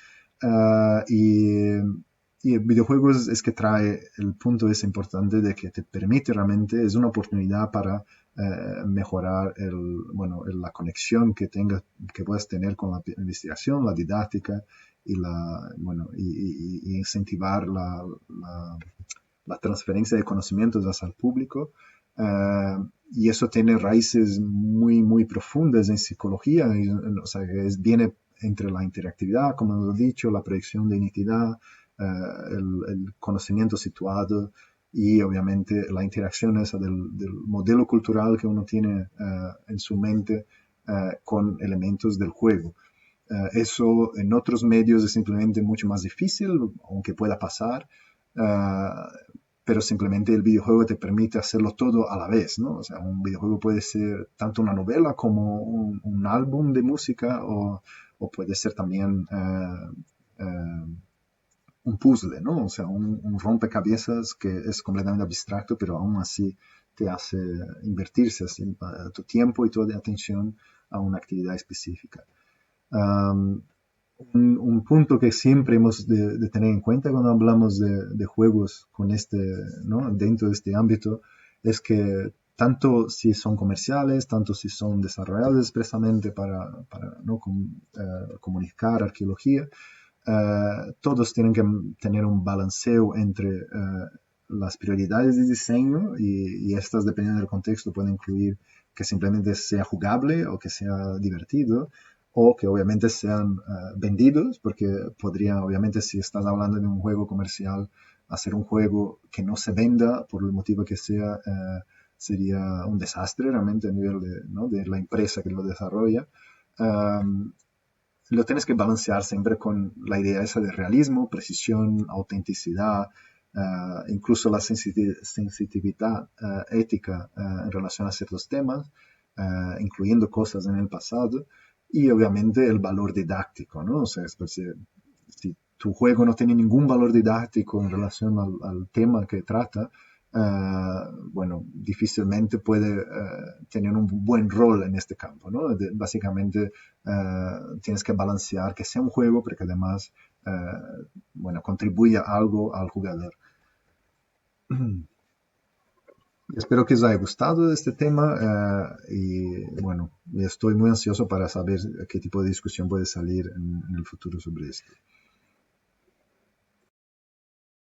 Y videojuegos es que trae el punto ese importante de que te permite realmente, es una oportunidad para mejorar bueno, la conexión que puedas tener con la investigación, la didáctica y bueno, y incentivar la transferencia de conocimientos hacia el público. Y eso tiene raíces muy, muy profundas en psicología, o sea, viene entre la interactividad, como hemos dicho, la proyección de identidad, el conocimiento situado y obviamente la interacción esa del modelo cultural que uno tiene en su mente con elementos del juego. Eso en otros medios es simplemente mucho más difícil, aunque pueda pasar, pero simplemente el videojuego te permite hacerlo todo a la vez, ¿no? O sea, un videojuego puede ser tanto una novela como un álbum de música o puede ser también un puzzle, ¿no? O sea, un rompecabezas que es completamente abstracto, pero aún así te hace invertirse así, tu tiempo y toda atención a una actividad específica. Um, un punto que siempre hemos de tener en cuenta cuando hablamos de juegos con ¿no? Dentro de este ámbito es que tanto si son comerciales, tanto si son desarrollados expresamente para ¿no? comunicar arqueología, todos tienen que tener un balanceo entre las prioridades de diseño y estas, dependiendo del contexto, pueden incluir que simplemente sea jugable o que sea divertido o que obviamente sean vendidos, porque podría, obviamente, si estás hablando de un juego comercial, hacer un juego que no se venda por el motivo que sea, sería un desastre realmente a nivel de, ¿no?, de la empresa que lo desarrolla. Um, lo tienes que balancear siempre con la idea esa de realismo, precisión, autenticidad, incluso la sensitividad ética en relación a ciertos temas, incluyendo cosas en el pasado, y obviamente el valor didáctico, ¿no? O sea, si tu juego no tiene ningún valor didáctico en relación al tema que trata, bueno, difícilmente puede tener un buen rol en este campo, ¿no? Básicamente tienes que balancear que sea un juego, pero que además, bueno, contribuya algo al jugador. Espero que os haya gustado este tema y bueno, estoy muy ansioso para saber qué tipo de discusión puede salir en el futuro sobre esto.